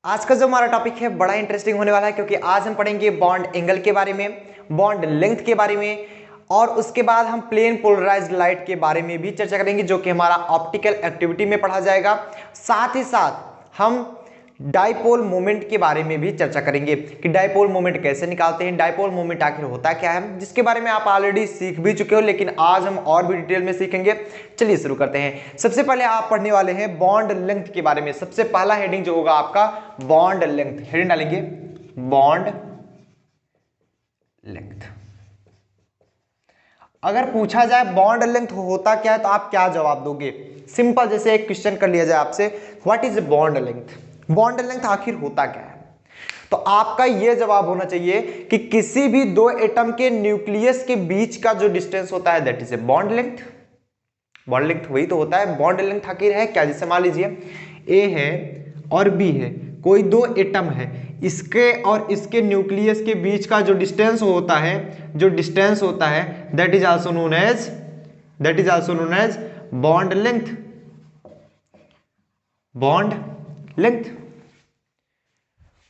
आज का जो हमारा टॉपिक है बड़ा इंटरेस्टिंग होने वाला है, क्योंकि आज हम पढ़ेंगे बॉन्ड एंगल के बारे में, बॉन्ड लेंथ के बारे में, और उसके बाद हम प्लेन पोलराइज्ड लाइट के बारे में भी चर्चा करेंगे, जो कि हमारा ऑप्टिकल एक्टिविटी में पढ़ा जाएगा। साथ ही साथ हम डाइपोल मोमेंट के बारे में भी चर्चा करेंगे कि डाइपोल मोमेंट कैसे निकालते हैं, डाइपोल मोमेंट आखिर होता क्या है, जिसके बारे में आप ऑलरेडी सीख भी चुके हो, लेकिन आज हम और भी डिटेल में सीखेंगे। चलिए शुरू करते हैं। सबसे पहले आप पढ़ने वाले हैं बॉन्ड लेंथ के बारे में। सबसे पहला हेडिंग जो होगा आपका बॉन्ड लेंथ, हेडिंग डालेंगे बॉन्ड लेंथ। अगर पूछा जाए बॉन्ड लेंथ होता क्या है तो आप क्या जवाब दोगे? सिंपल, जैसे एक क्वेश्चन कर लिया जाए आपसे, what is bond length, bond length आखिर होता क्या है, तो आपका यह जवाब होना चाहिए कि किसी भी दो एटम के न्यूक्लियस के बीच का जो डिस्टेंस होता है that is a bond length. Bond length वही तो होता है। बॉन्ड लेंथ आखिर है क्या? जैसे मान लीजिए ए है और बी है, कोई दो एटम है, इसके और इसके न्यूक्लियस के बीच का जो डिस्टेंस होता है that is also known as bond length. Bond length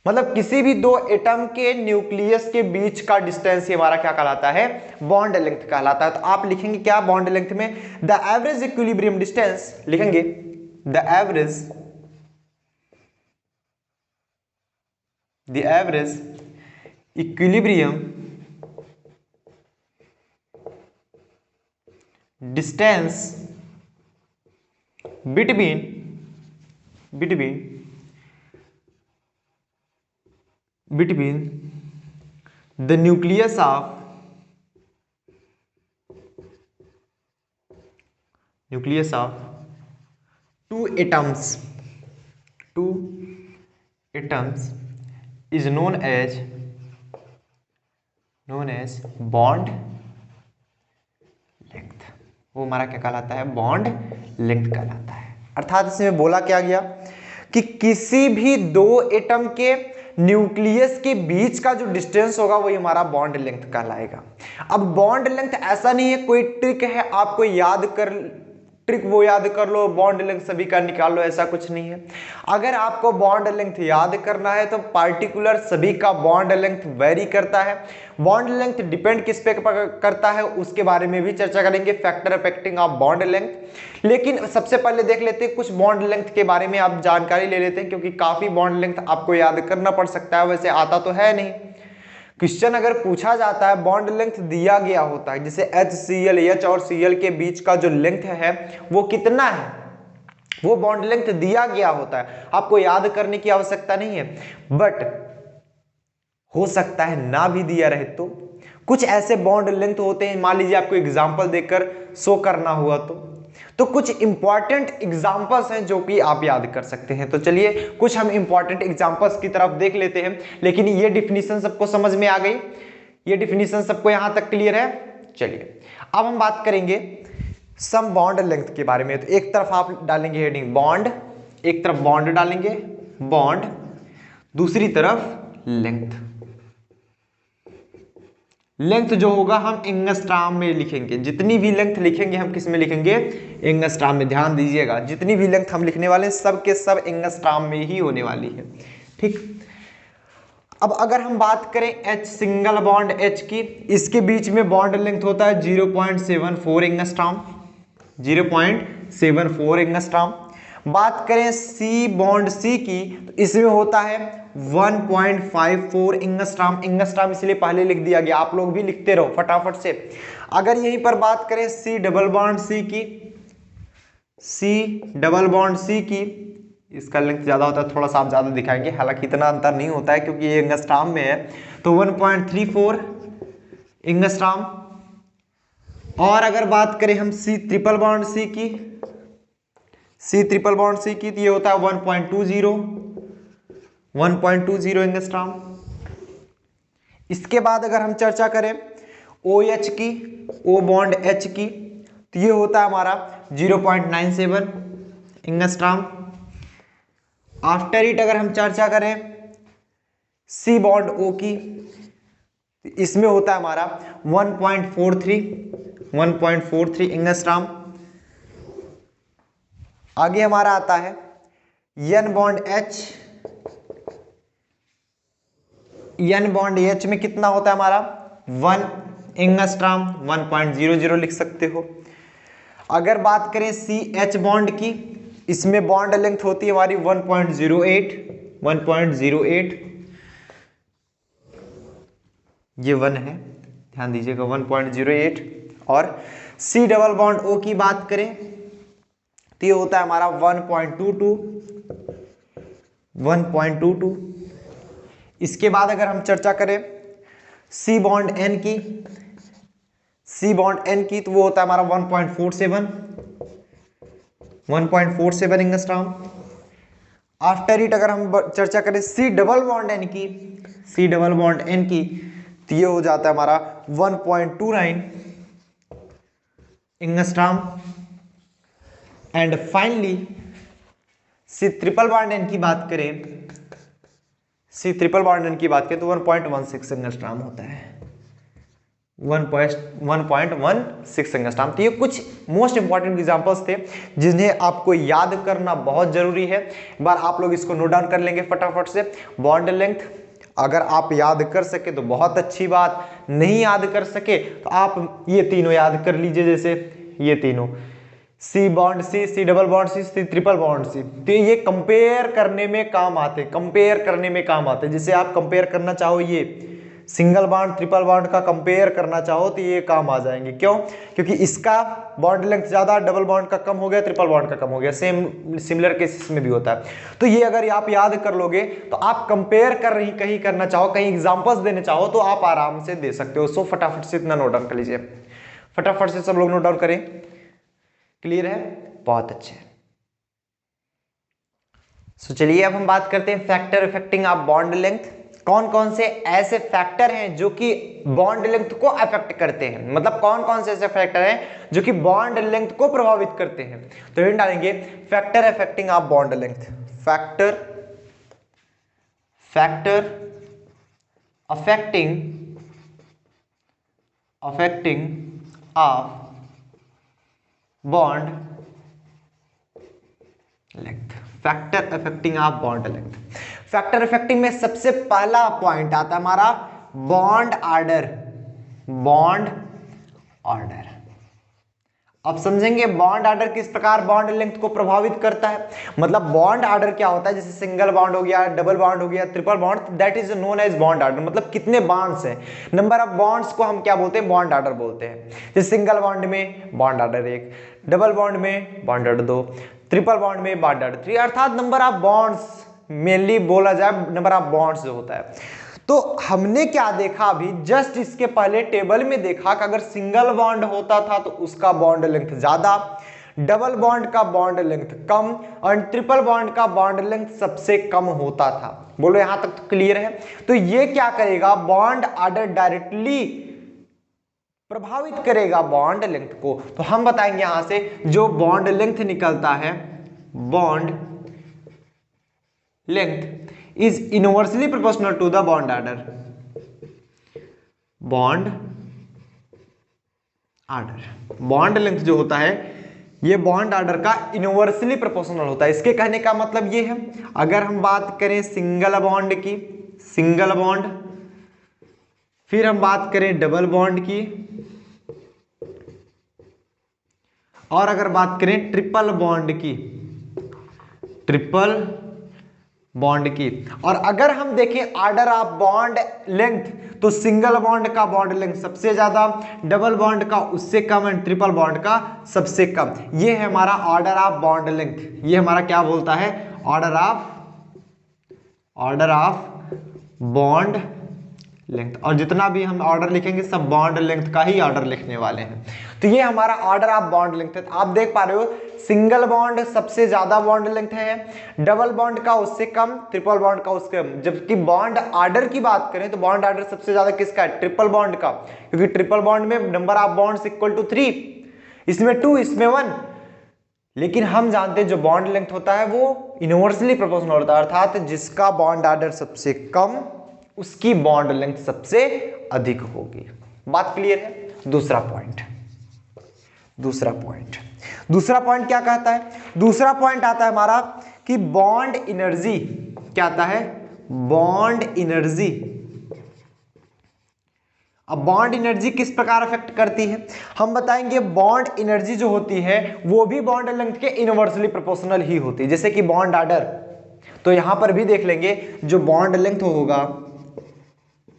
मतलब किसी भी दो एटम के न्यूक्लियस के बीच का डिस्टेंस ही हमारा क्या कहलाता है? बॉन्ड लेंथ कहलाता है। तो आप लिखेंगे क्या बॉन्ड लेंथ में? द एवरेज इक्विलिब्रियम डिस्टेंस लिखेंगे, the average equilibrium distance between the nucleus of two atoms is known as bond length। वो हमारा क्या कहलाता है? बॉन्ड लेंथ कहलाता है। अर्थात इसमें बोला क्या गया कि किसी भी दो एटम के न्यूक्लियस के बीच का जो डिस्टेंस होगा वही हमारा बॉन्ड लेंथ कहलाएगा। अब बॉन्ड लेंथ ऐसा नहीं है कोई ट्रिक है आपको याद कर लो, बॉन्ड लेंथ सभी का निकाल लो, ऐसा कुछ नहीं है। अगर आपको बॉन्ड लेंथ याद करना है तो पार्टिकुलर सभी का बॉन्ड लेंथ वेरी करता है। बॉन्ड लेंथ डिपेंड किस पे करता है उसके बारे में भी चर्चा करेंगे, factor affecting of bond length. लेकिन सबसे पहले देख लेते हैं कुछ बॉन्ड लेंथ के बारे में, आप जानकारी ले लेते हैं, क्योंकि काफी बॉन्ड लेंथ आपको याद करना पड़ सकता है, वैसे आता तो है नहीं। क्वेश्चन अगर पूछा जाता है, बॉन्ड लेंथ दिया गया होता है, जैसे HCl, H और Cl के बीच का जो लेंथ है वो कितना है, वो बॉन्ड लेंथ दिया गया होता है, आपको याद करने की आवश्यकता नहीं है। बट हो सकता है ना भी दिया रहे तो कुछ ऐसे बॉन्ड लेंथ होते हैं, मान लीजिए आपको एग्जांपल देकर शो करना हुआ तो कुछ इंपॉर्टेंट एग्जांपल्स हैं जो कि आप याद कर सकते हैं। तो चलिए कुछ हम इंपॉर्टेंट एग्जांपल्स की तरफ देख लेते हैं। लेकिन ये डिफिनीशन सबको समझ में आ गई, ये डिफिनीशन सबको यहां तक क्लियर है? चलिए अब हम बात करेंगे सम बॉन्ड लेंथ के बारे में। तो एक तरफ आप डालेंगे हेडिंग बॉन्ड, एक तरफ बॉन्ड डालेंगे बॉन्ड, दूसरी तरफ लेंथ। लेंथ जो होगा हम एंगस्ट्राम में लिखेंगे, जितनी भी लेंथ लिखेंगे हम किस में लिखेंगे? एंगस्ट्राम में। ध्यान दीजिएगा, जितनी भी लेंथ हम लिखने वाले हैं सब के सब एंगस्ट्राम में ही होने वाली है, ठीक। अब अगर हम बात करें H सिंगल बॉन्ड H की, इसके बीच में बॉन्ड लेंथ होता है 0.74 एंगस्ट्राम, 0.74 एंगस्ट्राम। बात करें C बॉन्ड C की, तो इसमें होता है 1.54 एंगस्ट्राम। एंगस्ट्राम इसलिए पहले लिख दिया गया, आप लोग भी लिखते रहो फटाफट से। अगर यहीं पर बात करें C डबल बॉन्ड C की, C डबल बॉन्ड C की, इसका लेंथ ज्यादा होता है, थोड़ा सा आप ज्यादा दिखाएंगे, हालांकि इतना अंतर नहीं होता है क्योंकि ये एंगस्ट्राम में है, तो 1.34 एंगस्ट्राम। और अगर बात करें हम C ट्रिपल बॉन्ड C की, C ट्रिपल बॉन्ड C की, तो ये होता है 1.20 एंगस्ट्राम। इसके बाद अगर हम चर्चा करें OH की, O बॉन्ड H की, तो ये होता है हमारा 0.97 एंगस्ट्राम। आफ्टर इट अगर हम चर्चा करें C बॉन्ड O की, तो इसमें होता है हमारा 1.43 एंगस्ट्राम। आगे हमारा आता है N bond H, N bond H में कितना होता है हमारा 1 एंगस्ट्रॉम, 1.00 लिख सकते हो। अगर बात करें CH बॉन्ड की, इसमें बॉन्ड लेंथ होती है हमारी 1.08, ये 1 है, ध्यान दीजिएगा 1.08। और C डबल बॉन्ड O की बात करें तो ये होता है हमारा 1.22। इसके बाद अगर हम चर्चा करें C बॉन्ड N की तो वो होता है हमारा 1.47 एंगस्ट्रॉम। आफ्टर इट अगर हम चर्चा करें C डबल बॉन्ड N की तो ये हो जाता है हमारा 1.29 angstrom. And finally C triple bond N की बात करें तो 1.16 एंगस्ट्रॉम होता है, 1.16 एंगस्ट्रॉम। तो ये कुछ मोस्ट इंपॉर्टेंट एग्जांपल्स थे जिन्हें आपको याद करना बहुत जरूरी है। एक बार आप लोग इसको नोट डाउन कर लेंगे फटाफट से। बॉन्ड लेंथ अगर आप याद कर सके तो बहुत अच्छी बात, नहीं याद कर सके तो आप ये तीनों याद कर लीजिए, जैसे ये तीनों C bond C double bond C triple bond C। तो ये कंपेयर करने में काम आते, जैसे आप कंपेयर करना चाहो, ये सिंगल बॉन्ड ट्रिपल बॉन्ड का कंपेयर करना चाहो तो ये काम आ जाएंगे। क्यों? क्योंकि इसका बॉन्ड लेंथ ज्यादा, डबल बॉन्ड का कम हो गया, ट्रिपल बॉन्ड का कम हो गया। सेम सिमिलर केसेस में भी होता है। तो ये अगर आप याद कर लोगे तो आप कंपेयर कर रही कहीं करना चाहो, कहीं एग्जांपल्स देने चाहो तो आप आराम से दे सकते हो। सो फटाफट से इतना नोट डाउन कर लीजिए, फटाफट से सब लोग नोट डाउन करें। क्लियर है? बहुत अच्छे। सो चलिए अब हम बात करते हैं factor affecting of bond length. कौन कौन से ऐसे फैक्टर हैं जो कि बॉन्ड लेंथ को अफेक्ट करते हैं, मतलब कौन कौन से ऐसे फैक्टर हैं जो कि बॉन्ड लेंथ को प्रभावित करते हैं। तो हिंट डालेंगे factor affecting of bond length, factor affecting of bond length, factor affecting of bond length. Factor affecting में सबसे पहला पॉइंट आता है हमारा बॉन्ड ऑर्डर। अब समझेंगे बॉन्ड ऑर्डर किस प्रकार बॉन्ड लेंथ को प्रभावित करता है। मतलब बॉन्ड ऑर्डर क्या होता है, जैसे सिंगल बॉन्ड हो गया, डबल बॉन्ड हो गया, triple bond, that is known as bond order. मतलब कितने बॉन्ड्स हैं, नंबर ऑफ बॉन्ड्स को हम क्या बोलते हैं, बॉन्ड ऑर्डर बोलते हैं। जैसे सिंगल बॉन्ड में बॉन्ड ऑर्डर 1, डबल बॉन्ड में बॉन्ड ऑर्डर 2, ट्रिपल बॉन्ड में बॉन्ड ऑर्डर 3, अर्थात नंबर ऑफ बॉन्ड्स, मेनली बोला जाए नंबर ऑफ बॉन्ड्स जो होता है। तो हमने क्या देखा अभी जस्ट इसके पहले टेबल में देखा कि अगर सिंगल बॉन्ड होता था तो उसका बॉन्ड लेंथ ज्यादा, डबल बॉन्ड का बॉन्ड लेंथ कम और ट्रिपल बॉन्ड का बॉन्ड लेंथ सबसे कम होता था। बोलो यहां तक तो क्लियर है। तो ये क्या करेगा, बॉन्ड ऑर्डर डायरेक्टली प्रभावित करेगा बॉन्ड लेंथ को। तो हम बताएंगे यहां से जो बॉन्ड लेंथ निकलता है, bond length is inversely proportional to the bond order। Bond length जो होता है ये बॉन्ड ऑर्डर का इनवर्सली प्रोपोर्शनल होता है। इसके कहने का मतलब ये है, अगर हम बात करें सिंगल बॉन्ड की, सिंगल बॉन्ड, फिर हम बात करें डबल बॉन्ड की, और अगर बात करें ट्रिपल बॉन्ड की, ट्रिपल बॉन्ड की, और अगर हम देखें ऑर्डर ऑफ बॉन्ड लेंथ तो सिंगल बॉन्ड का बॉन्ड लेंथ सबसे ज्यादा, डबल बॉन्ड का उससे कम एंड ट्रिपल बॉन्ड का सबसे कम। ये है हमारा ऑर्डर ऑफ बॉन्ड लेंथ। ये हमारा क्या बोलता है, ऑर्डर ऑफ बॉन्ड लेंथ। और जितना भी हम ऑर्डर लिखेंगे सब बॉन्ड लेंथ का ही ऑर्डर लिखने वाले हैं। तो ये हमारा ऑर्डर ऑफ बॉन्ड लेंथ है। आप देख पा रहे हो सिंगल बॉन्ड सबसे ज्यादा बॉन्ड लेंथ है, डबल बॉन्ड का उससे कम, ट्रिपल बॉन्ड का उससे कम। जबकि बॉन्ड ऑर्डर की बात करें तो बॉन्ड ऑर्डर सबसे ज्यादा किसका है, ट्रिपल बॉन्ड का, क्योंकि ट्रिपल बॉन्ड में number of bonds equal to 3, इसमें 2, इसमें 1। लेकिन हम जानते हैं जो बॉन्ड लेंथ होता है वो इनवर्सली प्रोपोर्शनल होता है, अर्थात जिसका बॉन्ड ऑर्डर सबसे कम उसकी बॉन्ड लेंथ सबसे अधिक होगी। बात क्लियर है? दूसरा पॉइंट क्या कहता है, दूसरा पॉइंट आता है हमारा कि बॉन्ड एनर्जी क्या आता है, बॉन्ड एनर्जी अब बॉन्ड एनर्जी किस प्रकार अफेक्ट करती है, हम बताएंगे। बॉन्ड एनर्जी जो होती है वो भी बॉन्ड लेंथ के इनवर्सली प्रोपोर्शनल ही होती है, जैसे कि बॉन्ड आर्डर। तो यहां पर भी देख लेंगे, जो बॉन्ड लेंथ होगा,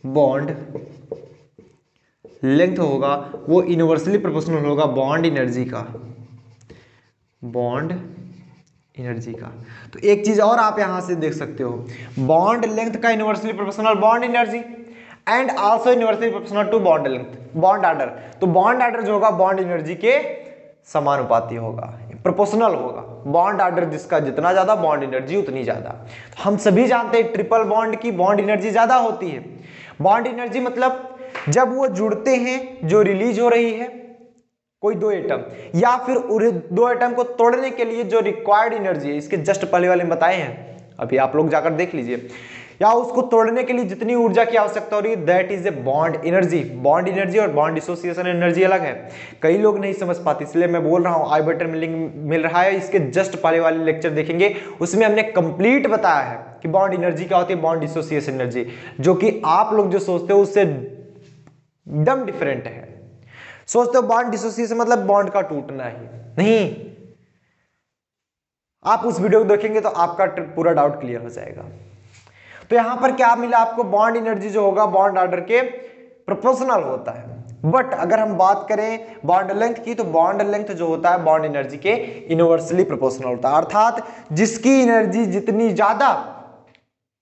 बॉन्ड लेंथ होगा वो इनवर्सली प्रोपोर्शनल होगा बॉन्ड एनर्जी का, बॉन्ड एनर्जी का। तो एक चीज और आप यहां से देख सकते हो, बॉन्ड लेंथ का inversely proportional bond energy and also inversely proportional to bond length, bond order. तो बॉन्ड आर्डर जो होगा बॉन्ड एनर्जी के समानुपाती होगा, प्रोपोर्शनल होगा। बॉन्ड आर्डर जिसका जितना ज्यादा, बॉन्ड एनर्जी उतनी ज्यादा। तो हम सभी जानते हैं ट्रिपल बॉन्ड की बॉन्ड एनर्जी ज्यादा होती है। बॉन्ड एनर्जी मतलब जब वो जुड़ते हैं, जो रिलीज हो रही है कोई दो एटम, या फिर दो एटम को तोड़ने के लिए जो रिक्वायर्ड एनर्जी है, इसके जस्ट पहले वाले में बताए हैं, अभी आप लोग जाकर देख लीजिए, या उसको तोड़ने के लिए जितनी ऊर्जा की आवश्यकता हो रही है, that is a bond energy. Bond energy और बॉन्ड डिसोसिएशन एनर्जी अलग है, कई लोग नहीं समझ पाते, इसलिए मैं बोल रहा हूं। आई बटन में लिंक मिल रहा है, इसके जस्ट पहले वाले लेक्चर देखेंगे, उसमें हमने कंप्लीट बताया है कि बॉन्ड एनर्जी क्या होती है, बॉन्ड डिसोसिएशन एनर्जी, जो कि आप लोग जो सोचते हो उससे एकदम डिफरेंट है। सोचते हो बॉन्ड डिसोसिएशन मतलब बॉन्ड का टूटना ही नहीं, आप उस वीडियो को देखेंगे तो आपका पूरा डाउट क्लियर हो जाएगा। तो यहां पर क्या मिला आपको, बॉन्ड एनर्जी जो होगा बॉन्ड आर्डर के प्रोपोर्शनल होता है। बट अगर हम बात करें बॉन्ड लेंथ की, तो बॉन्ड लेंथ जो होता है बॉन्ड एनर्जी के इनवर्सली प्रोपोर्शनल होता है, अर्थात जिसकी एनर्जी जितनी ज्यादा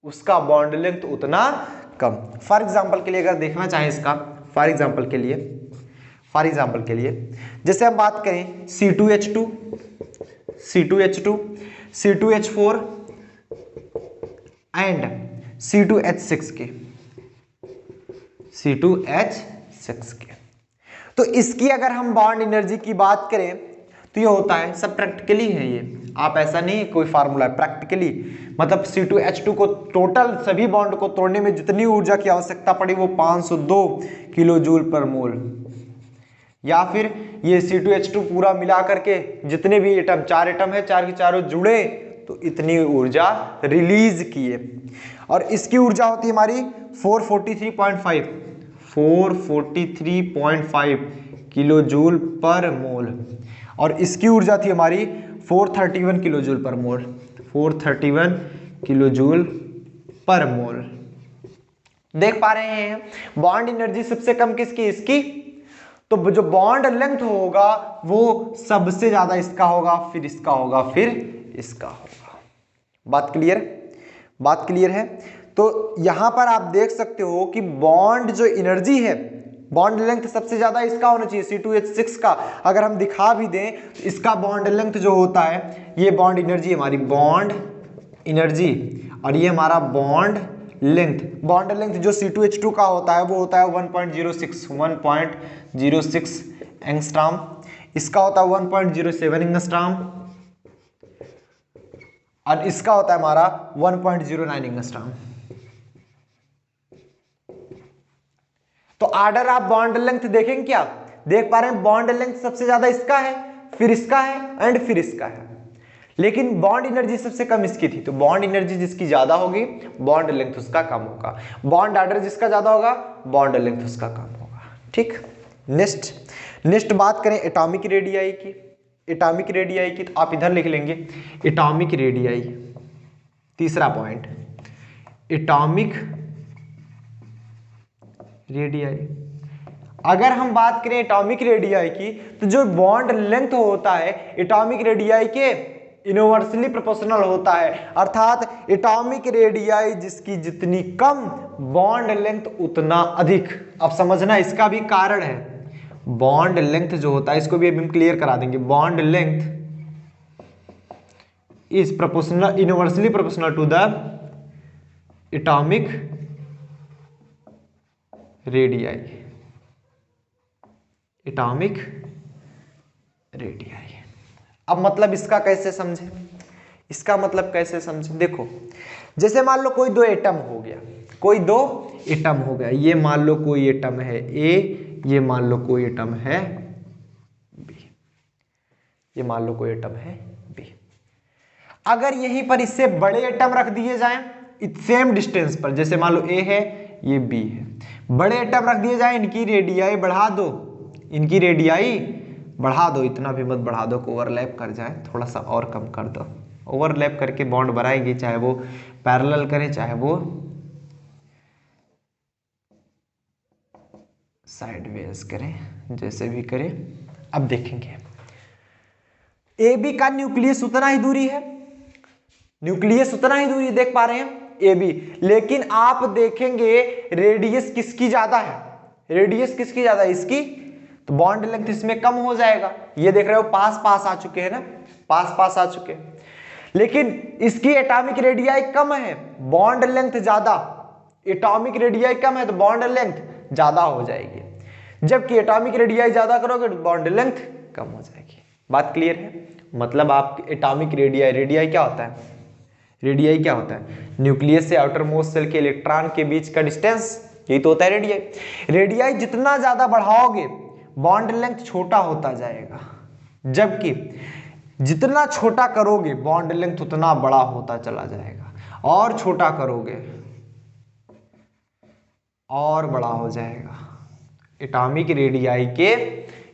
उसका बॉन्ड लेंथ उतना कम। फॉर एग्जाम्पल के लिए अगर देखना चाहें इसका, फॉर एग्जाम्पल के लिए जैसे हम बात करें C2H2, C2H2, C2H4 and C2H6 के, C2H6 के, तो इसकी अगर हम बॉन्ड एनर्जी की बात करें तो ये होता है, सब प्रैक्टिकली है ये, आप ऐसा नहीं कोई फार्मूला है, प्रैक्टिकली मतलब C2H2 को टोटल सभी बॉन्ड को तोड़ने में जितनी ऊर्जा की आवश्यकता पड़ी वो 502 किलो जूल पर मोल, या फिर ये C2H2 पूरा मिला करके जितने भी एटम, 4 एटम है, 4 के चारों जुड़े तो इतनी ऊर्जा रिलीज किए, और इसकी ऊर्जा होती है हमारी 443.5 किलो जूल पर मोल, और इसकी ऊर्जा थी हमारी 431 किलो जूल पर मोल, 431 किलो जूल पर मोल। देख पा रहे हैं बॉन्ड एनर्जी सबसे कम किसकी, इसकी। तो जो बॉन्ड लेंथ होगा वो सबसे ज्यादा इसका होगा, फिर इसका होगा, फिर इसका होगा। बात क्लियर है। तो यहां पर आप देख सकते हो कि बॉन्ड जो एनर्जी है, बॉन्ड लेंथ सबसे ज्यादा इसका होना चाहिए, C2H6 का। अगर हम दिखा भी दें तो इसका बॉन्ड लेंथ जो होता है, ये बॉन्ड एनर्जी हमारी, बॉन्ड एनर्जी, और ये हमारा बॉन्ड लेंथ। बॉन्ड लेंथ जो C2H2 का होता है वो होता है 1.06 एंगस्ट्रॉम, इसका होता है 1.07 एंगस्ट्रॉम, और इसका होता है हमारा 1.09 एंगस्ट्रॉम। तो आर्डर आप बॉन्ड लेंथ देखेंगे क्या, देख पा रहे हैं बॉन्ड लेंथ सबसे ज्यादा इसका है, फिर इसका है एंड फिर इसका है, लेकिन बॉन्ड एनर्जी सबसे कम इसकी थी। तो बॉन्ड एनर्जी जिसकी ज्यादा होगी बॉन्ड लेंथ उसका कम होगा, बॉन्ड आर्डर जिसका ज्यादा होगा बॉन्ड लेंथ उसका कम होगा। ठीक, नेक्स्ट बात करें एटॉमिक रेडियाई की। एटॉमिक रेडियाई की तो आप इधर लिख लेंगे एटॉमिक रेडियाई, तीसरा पॉइंट एटॉमिक रेडियाई। अगर हम बात करें एटॉमिक रेडियाई की, तो जो बॉन्ड लेंथ होता है एटॉमिक रेडियाई के इनवर्सली प्रोपोर्शनल होता है, अर्थात एटॉमिक रेडियाई जिसकी जितनी कम बॉन्ड लेंथ उतना अधिक। अब समझना इसका भी कारण है, बॉन्ड लेंथ जो होता है इसको भी हम क्लियर करा देंगे। Bond length is proportional, inversely proportional to the atomic radii, atomic radii. अब मतलब इसका कैसे समझे, इसका मतलब कैसे समझे, देखो जैसे मान लो कोई दो एटम हो गया, कोई दो एटम हो गया, ये मान लो कोई एटम है ए, ये मान लो कोई एटम है बी, ये मान लो कोई एटम है बी। अगर यहीं पर इससे बड़े एटम रख दिए जाएं सेम डिस्टेंस पर, जैसे मान लो ए है ये बी है, बड़े एटम रख दिए जाए, इनकी रेडियाई बढ़ा दो, इनकी रेडियाई बढ़ा दो, इतना भी मत बढ़ा दो कि ओवरलैप कर जाए, थोड़ा सा और कम कर दो। ओवरलैप करके बॉन्ड बनाएंगे, चाहे वो पैरेलल करें चाहे वो साइडवेज करें, जैसे भी करें। अब देखेंगे ए बी का न्यूक्लियस उतना ही दूरी है, न्यूक्लियस उतना ही दूरी देख पा रहे हैं ए बी, लेकिन आप देखेंगे रेडियस किसकी ज्यादा है, रेडियस किसकी ज्यादा है, इसकी, तो बॉन्ड लेंथ इसमें कम हो जाएगा। ये देख रहे हो पास पास आ चुके हैं ना, पास पास आ चुके हैं, लेकिन इसकी एटॉमिक रेडियाई कम है, बॉन्ड लेंथ ज्यादा, एटॉमिक रेडियाई कम है तो बॉन्ड लेंथ ज्यादा हो जाएगी, जबकि एटॉमिक रेडियाई ज्यादा करोगे तो बॉन्ड लेंथ कम हो जाएगी। बात क्लियर है? मतलब आप एटॉमिक रेडियाई, रेडियाई क्या होता है, रेडियाई क्या होता है, न्यूक्लियस से आउटर मोस्ट सेल के इलेक्ट्रॉन के बीच का डिस्टेंस, यही तो होता है रेडियाई। रेडियाई जितना ज्यादा बढ़ाओगे बॉन्ड लेंथ छोटा होता जाएगा, जबकि जितना छोटा करोगे बॉन्ड लेंथ उतना बड़ा होता चला जाएगा, और छोटा करोगे और बड़ा हो जाएगा। एटॉमिक रेडियाई के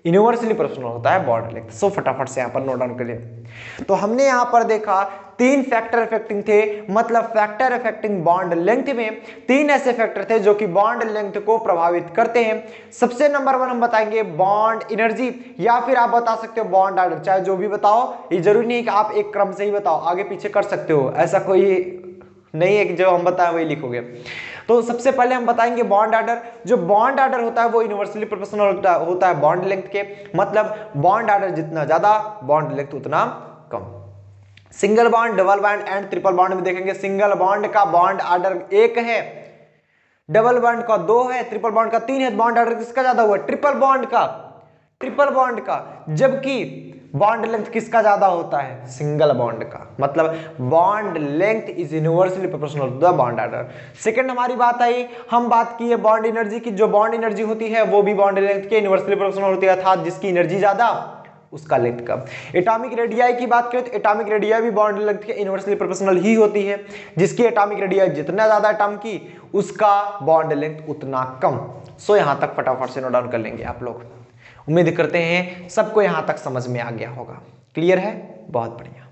यूनिवर्सली प्रोपोर्शनल होता है बॉन्ड लेंथ। सो फटाफट से यहां पर नोट डाउन करिए। तो हमने यहां पर देखा 3 फैक्टर इफेक्टिंग थे, मतलब फैक्टर इफेक्टिंग बॉन्ड लेंथ में 3 ऐसे फैक्टर थे जो कि बॉन्ड लेंथ को प्रभावित करते हैं। सबसे नंबर 1 हम बताएंगे बॉन्ड एनर्जी, या फिर आप बता सकते हो बॉन्ड ऑर्डर, चाहे जो भी बताओ, ये जरूरी नहीं कि आप एक क्रम से ही बताओ, आगे पीछे कर सकते हो, ऐसा कोई नहीं है कि जो हम बताएं वही लिखोगे। तो सबसे पहले हम बताएंगे बॉन्ड ऑर्डर। जो बॉन्ड ऑर्डर होता है वो यूनिवर्सली प्रोपोर्शनल होता है बॉन्ड लेंथ के, मतलब बॉन्ड ऑर्डर जितना ज्यादा बॉन्ड लेंथ उतना कम। Single bond, double bond and triple bond में देखेंगे सिंगल बॉन्ड का बॉन्ड ऑर्डर 1 है, डबल बॉन्ड का 2 है, ट्रिपल बॉन्ड का 3 है। बॉन्ड ऑर्डर किसका ज्यादा हुआ? ट्रिपल बॉन्ड का, ट्रिपल बॉन्ड का। जबकि बॉन्ड लेंथ किसका ज्यादा होता है? सिंगल बॉन्ड का। मतलब bond length is universally proportional to the bond order. Second हमारी बात आई, हम बात की है बॉन्ड एनर्जी की। जो बॉन्ड एनर्जी होती है वो भी बॉन्ड लेंथ के यूनिवर्सली प्रोपोर्शनल होती है, अर्थात जिसकी एनर्जी ज्यादा उसका लेंथ कम। एटॉमिक रेडियाई की बात करें तो एटॉमिक रेडियाई भी बॉन्ड लेंथ के इनवर्सली प्रोपोर्शनल ही होती है, जिसकी एटॉमिक रेडियाई जितना ज्यादा एटॉम की उसका बॉन्ड लेंथ उतना कम। सो यहां तक फटाफट से नोट डाउन कर लेंगे आप लोग। उम्मीद करते हैं सबको यहां तक समझ में आ गया होगा। क्लियर है? बहुत बढ़िया।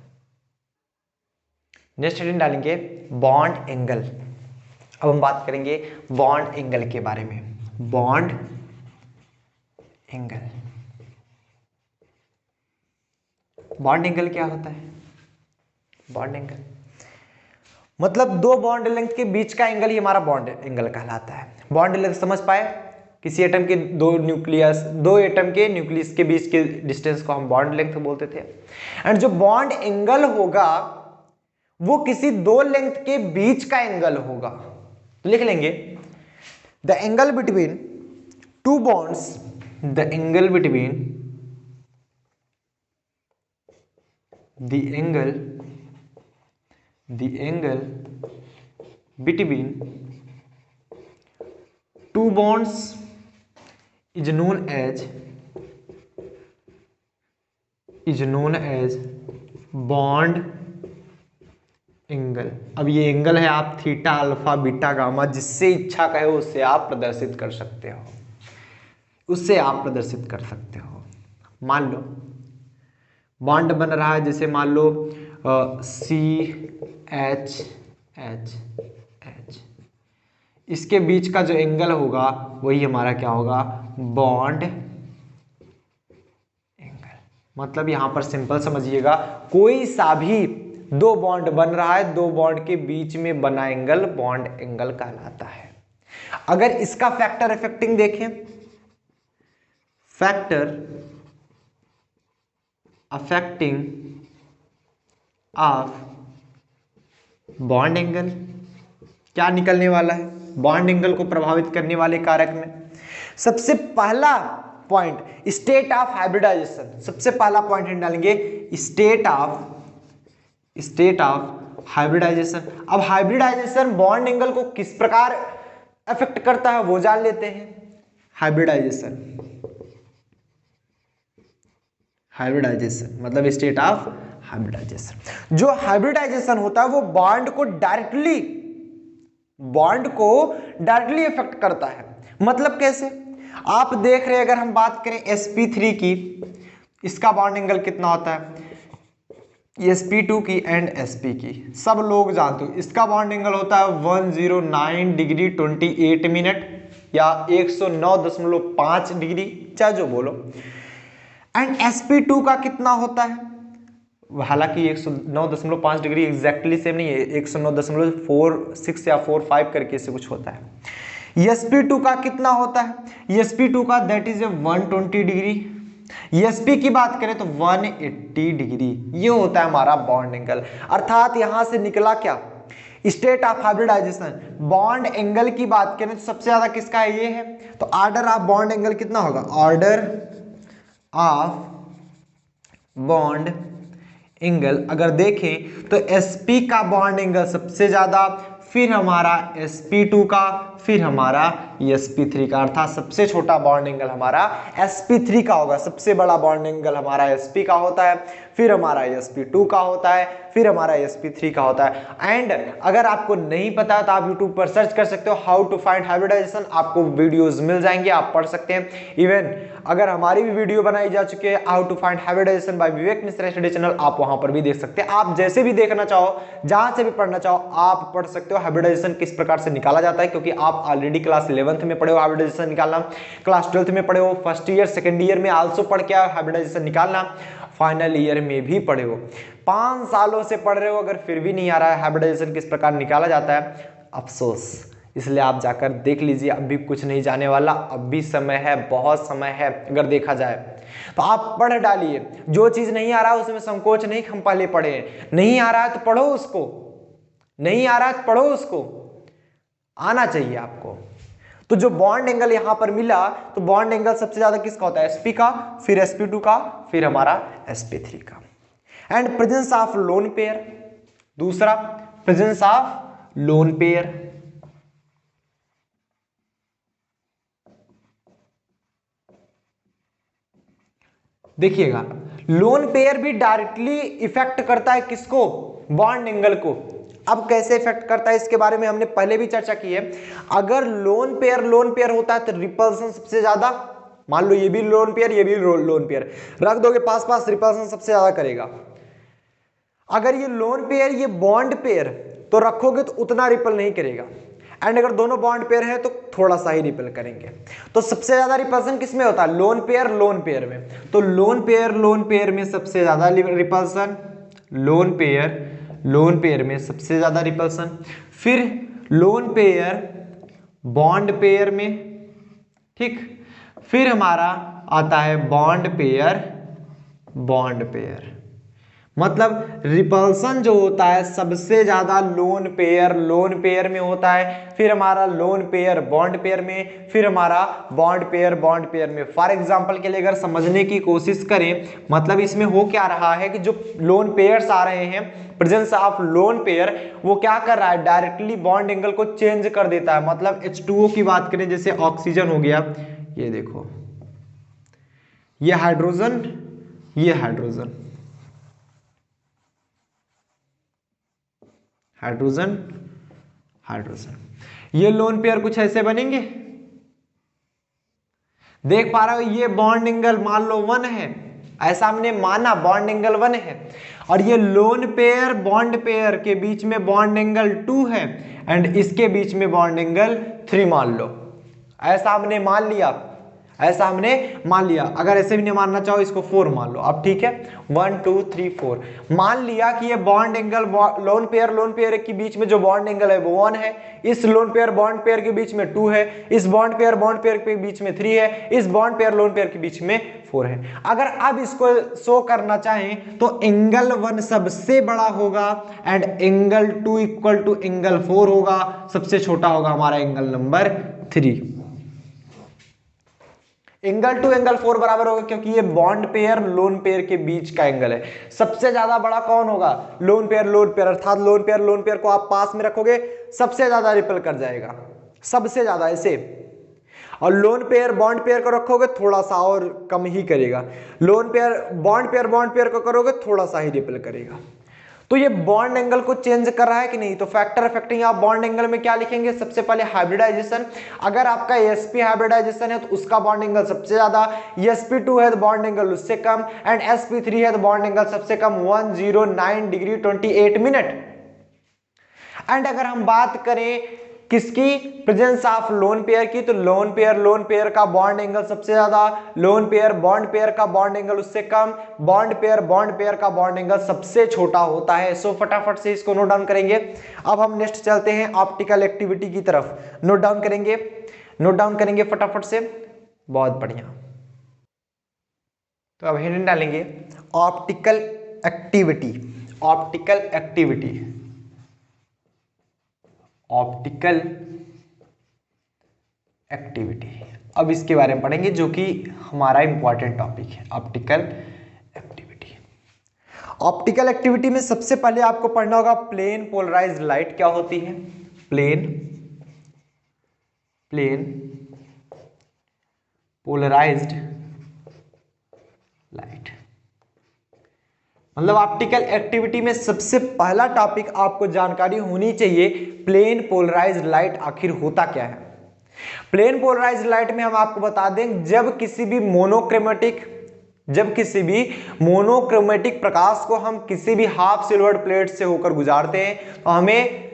नेक्स्ट हेडिंग डालेंगे बॉन्ड एंगल। अब हम बात करेंगे बॉन्ड एंगल के बारे में। बॉन्ड एंगल, बॉन्ड एंगल क्या होता है? बॉन्ड एंगल मतलब 2 बॉन्ड लेंथ के बीच का एंगल ही हमारा बॉन्ड एंगल कहलाता है। बॉन्ड लेंथ समझ पाए? किसी एटम के 2 एटम के न्यूक्लियस के बीच के डिस्टेंस को हम बॉन्ड लेंथ बोलते थे। एंड जो बॉन्ड एंगल होगा वो किसी 2 लेंथ के बीच का एंगल होगा। तो लिख लेंगे the angle between 2 bonds, the angle between the angle between 2 bonds is known as bond angle. अब ये एंगल है, आप थीटा, अल्फा, बीटा, गामा, जिससे इच्छा कहे उससे आप प्रदर्शित कर सकते हो, उससे आप प्रदर्शित कर सकते हो। मान लो बॉन्ड बन रहा है, जैसे मान लो CH H, इसके बीच का जो एंगल होगा वही हमारा क्या होगा? Bond angle. मतलब यहां पर सिंपल समझिएगा, कोई सा भी 2 बॉन्ड बन रहा है, 2 बॉन्ड के बीच में बना एंगल बॉन्ड एंगल कहलाता है। अगर इसका फैक्टर इफेक्टिंग देखें, factor affecting of bond angle, क्या निकलने वाला है? बॉन्ड एंगल को प्रभावित करने वाले कारक में सबसे पहला पॉइंट स्टेट ऑफ हाइब्रिडाइजेशन। सबसे पहला पॉइंट हम डालेंगे स्टेट ऑफ हाइब्रिडाइजेशन। अब हाइब्रिडाइजेशन बॉन्ड एंगल को किस प्रकार अफेक्ट करता है वो जान लेते हैं। हाइब्रिडाइजेशन मतलब स्टेट ऑफ हाइब्रिडाइजेशन। जो हाइब्रिडाइजेशन होता है वो बॉन्ड को डायरेक्टली बॉन्ड को डायरेक्टली इफेक्ट करता है। मतलब कैसे, आप देख रहे हैं, अगर हम बात करें sp3 की, इसका बॉन्ड एंगल कितना होता है, sp2 की एंड sp की सब लोग जानते हो, इसका बॉन्ड एंगल होता है 109 डिग्री 28 मिनट या 109.5 डिग्री, चाहे जो बोलो। एंड sp2 का कितना होता है, हालांकि 109.5 डिग्री एग्जैक्टली सेम नहीं है, 109.46 या 45 करके से कुछ होता है। sp2 का कितना होता है, sp2 का दैट इज 120 डिग्री। sp की बात करें तो 180 डिग्री, ये होता है हमारा बॉन्ड एंगल। अर्थात यहां से निकला क्या, state of hybridization. Bond angle की बात करें तो सबसे ज्यादा किसका है, ये है। तो ऑर्डर ऑफ बॉन्ड एंगल कितना होगा, ऑर्डर ऑफ बॉन्ड एंगल अगर देखें तो sp का बॉन्ड एंगल सबसे ज्यादा, फिर हमारा sp2 का, फिर हमारा sp3 का। अर्थात सबसे छोटा बॉन्ड एंगल हमारा sp3 का होगा, सबसे बड़ा बॉन्ड एंगल हमारा sp का होता है, फिर हमारा sp2 का होता है, फिर हमारा sp3 का होता है। एंड अगर आपको नहीं पता तो आप यूट्यूब पर सर्च कर सकते हो हाउ टू फाइंड हाइब्रिडाइजेशन, आपको वीडियोस मिल जाएंगे, आप पढ़ सकते हैं। इवन अगर हमारी भी वीडियो बनाई जा चुकी है how to find hybridization by Vivek Mishra study channel, आप वहां पर भी देख सकते हैं। आप जैसे भी देखना चाहो, जहां से भी पढ़ना चाहो, आप पढ़ सकते हो हाइब्रिडाइजेशन किस प्रकार से निकाला जाता है, क्योंकि आप ऑलरेडी क्लास 11th में पढ़े हो हाइब्रिडाइजेशन निकालना, क्लास 12th में पढ़े हो, फर्स्ट ईयर सेकंड ईयर में आल्सो पढ़ के हाइब्रिडाइजेशन निकालना, फाइनल ईयर में भी पढ़े हो। 5 सालों से पढ़ रहे हो, अगर फिर भी नहीं आ रहा है हाइब्रिडाइजेशन किस प्रकार निकाला जाता है, अफसोस। इसलिए आप जाकर देख लीजिए, अभी कुछ नहीं जाने वाला, अभी समय है, बहुत समय है। अगर देखा जाए तो आप पढ़ डालिए, जो चीज नहीं आ रहा है उसमें संकोच नहीं, हम पहले पढ़े, नहीं आ रहा है तो पढ़ो उसको, नहीं आ रहा है तो पढ़ो उसको, आना चाहिए आपको। तो जो बॉन्ड एंगल यहां पर मिला, तो बॉन्ड एंगल सबसे ज्यादा किसका होता है, sp का, फिर sp2 का, फिर हमारा sp3 का। And presence of lone pair, दूसरा प्रेजेंस ऑफ लोन पेयर। देखिएगा, लोन पेयर भी डायरेक्टली इफेक्ट करता है किसको, बॉन्ड एंगल को। अब कैसे इफेक्ट करता है इसके बारे में हमने पहले भी चर्चा की है। अगर लोन पेयर होता है तो रिपल्सन सबसे ज्यादा, मान लो ये भी लोन पेयर, ये भी लोन पेयर, रख दोगे पास पास, रिपल्सन सबसे ज्यादा करेगा। अगर ये लोन पेयर ये बॉन्ड पेयर तो रखोगे तो उतना रिपल नहीं करेगा, एंड अगर दोनों बॉन्ड पेयर है तो थोड़ा सा ही रिपल करेंगे। तो सबसे ज्यादा रिपल्सन किसमें होता है, लोन पेयर में। तो लोन पेयर में सबसे ज्यादा रिपल्सन, लोन पेयर में सबसे ज्यादा रिपल्सन, फिर लोन पेयर बॉन्ड पेयर में, ठीक, फिर हमारा आता है बॉन्ड पेयर। मतलब रिपल्सन जो होता है सबसे ज्यादा लोन पेयर में होता है, फिर हमारा लोन पेयर बॉन्ड पेयर में, फिर हमारा बॉन्ड पेयर में। फॉर एग्जांपल के लिए अगर समझने की कोशिश करें, मतलब इसमें हो क्या रहा है कि जो लोन पेयर्स आ रहे हैं, प्रेजेंस ऑफ लोन पेयर, वो क्या कर रहा है, डायरेक्टली बॉन्ड एंगल को चेंज कर देता है। मतलब H2O की बात करें, जैसे ऑक्सीजन हो गया, ये देखो, ये हाइड्रोजन, ये हाइड्रोजन, ये लोन पेयर कुछ ऐसे बनेंगे, देख पा रहे हो, ये बॉन्ड एंगल मान लो 1 है, ऐसा हमने माना बॉन्ड एंगल 1 है, और ये लोन पेयर बॉन्ड पेयर के बीच में बॉन्ड एंगल 2 है, एंड इसके बीच में बॉन्ड एंगल 3 मान लो, ऐसा हमने मान लिया। अगर ऐसे भी नहीं मानना चाहो, इसको 4 मान लो। अब ठीक है, 1 2 3 4 मान लिया कि ये बॉन्ड एंगल लोन पेयर के बीच में जो बॉन्ड एंगल है वो 1 है, इस लोन पेयर बॉन्ड पेयर के बीच में 2 है, इस बॉन्ड पेयर के बीच में 3 है, इस बॉन्ड पेयर लोन पेयर के बीच में 4 है। अगर अब इसको शो करना चाहें तो एंगल 1 सबसे बड़ा होगा and angle 2 equal to angle 4 होगा, सबसे छोटा होगा हमारा एंगल नंबर 3। एंगल 2 एंगल 4 बराबर होगा, क्योंकि ये बॉन्ड पेयर लोन पेयर के बीच का एंगल है। सबसे ज्यादा बड़ा कौन होगा, लोन पेयर, अर्थात लोन पेयर को आप पास में रखोगे, सबसे ज्यादा रिपल कर जाएगा, सबसे ज्यादा ऐसे। और लोन पेयर बॉन्ड पेयर को रखोगे थोड़ा सा और कम ही करेगा, लोन पेयर बॉन्ड पेयर को करोगे थोड़ा सा ही रिपल करेगा। तो ये बॉन्ड एंगल को चेंज कर रहा है कि नहीं, तो फैक्टर अफेक्टिंग आप बॉन्ड एंगल में क्या लिखेंगे, सबसे पहले हाइब्रिडाइजेशन। अगर आपका sp हाइब्रिडाइजेशन है तो उसका बॉन्ड एंगल सबसे ज्यादा, sp2 है तो बॉन्ड एंगल उससे कम, एंड sp3 है तो बॉन्ड एंगल सबसे कम 109 डिग्री 28 मिनट। एंड अगर हम बात करें किसकी, प्रेजेंस ऑफ लोन पेयर की, तो लोन पेयर का बॉन्ड एंगल सबसे ज्यादा, लोन पेयर बॉन्ड पेयर का बॉन्ड एंगल उससे कम, बॉन्ड पेयर का बॉन्ड एंगल सबसे छोटा होता है। सो फटाफट से इसको नोट डाउन करेंगे। अब हम नेक्स्ट चलते हैं ऑप्टिकल एक्टिविटी की तरफ, नोट डाउन करेंगे फटाफट से। बहुत बढ़िया, तो अब हेडिंग डालेंगे ऑप्टिकल एक्टिविटी। अब इसके बारे में पढ़ेंगे जो कि हमारा इंपॉर्टेंट टॉपिक है, ऑप्टिकल एक्टिविटी में सबसे पहले आपको पढ़ना होगा प्लेन पोलराइज्ड लाइट क्या होती है। प्लेन पोलराइज्ड लाइट मतलब ऑप्टिकल एक्टिविटी में सबसे पहला टॉपिक आपको जानकारी होनी चाहिए, प्लेन पोलराइज्ड लाइट आखिर होता क्या है। प्लेन पोलराइज्ड लाइट में हम आपको बता दें, जब किसी भी मोनोक्रोमेटिक प्रकाश को हम किसी भी हाफ सिल्वर्ड प्लेट से होकर गुजारते हैं तो हमें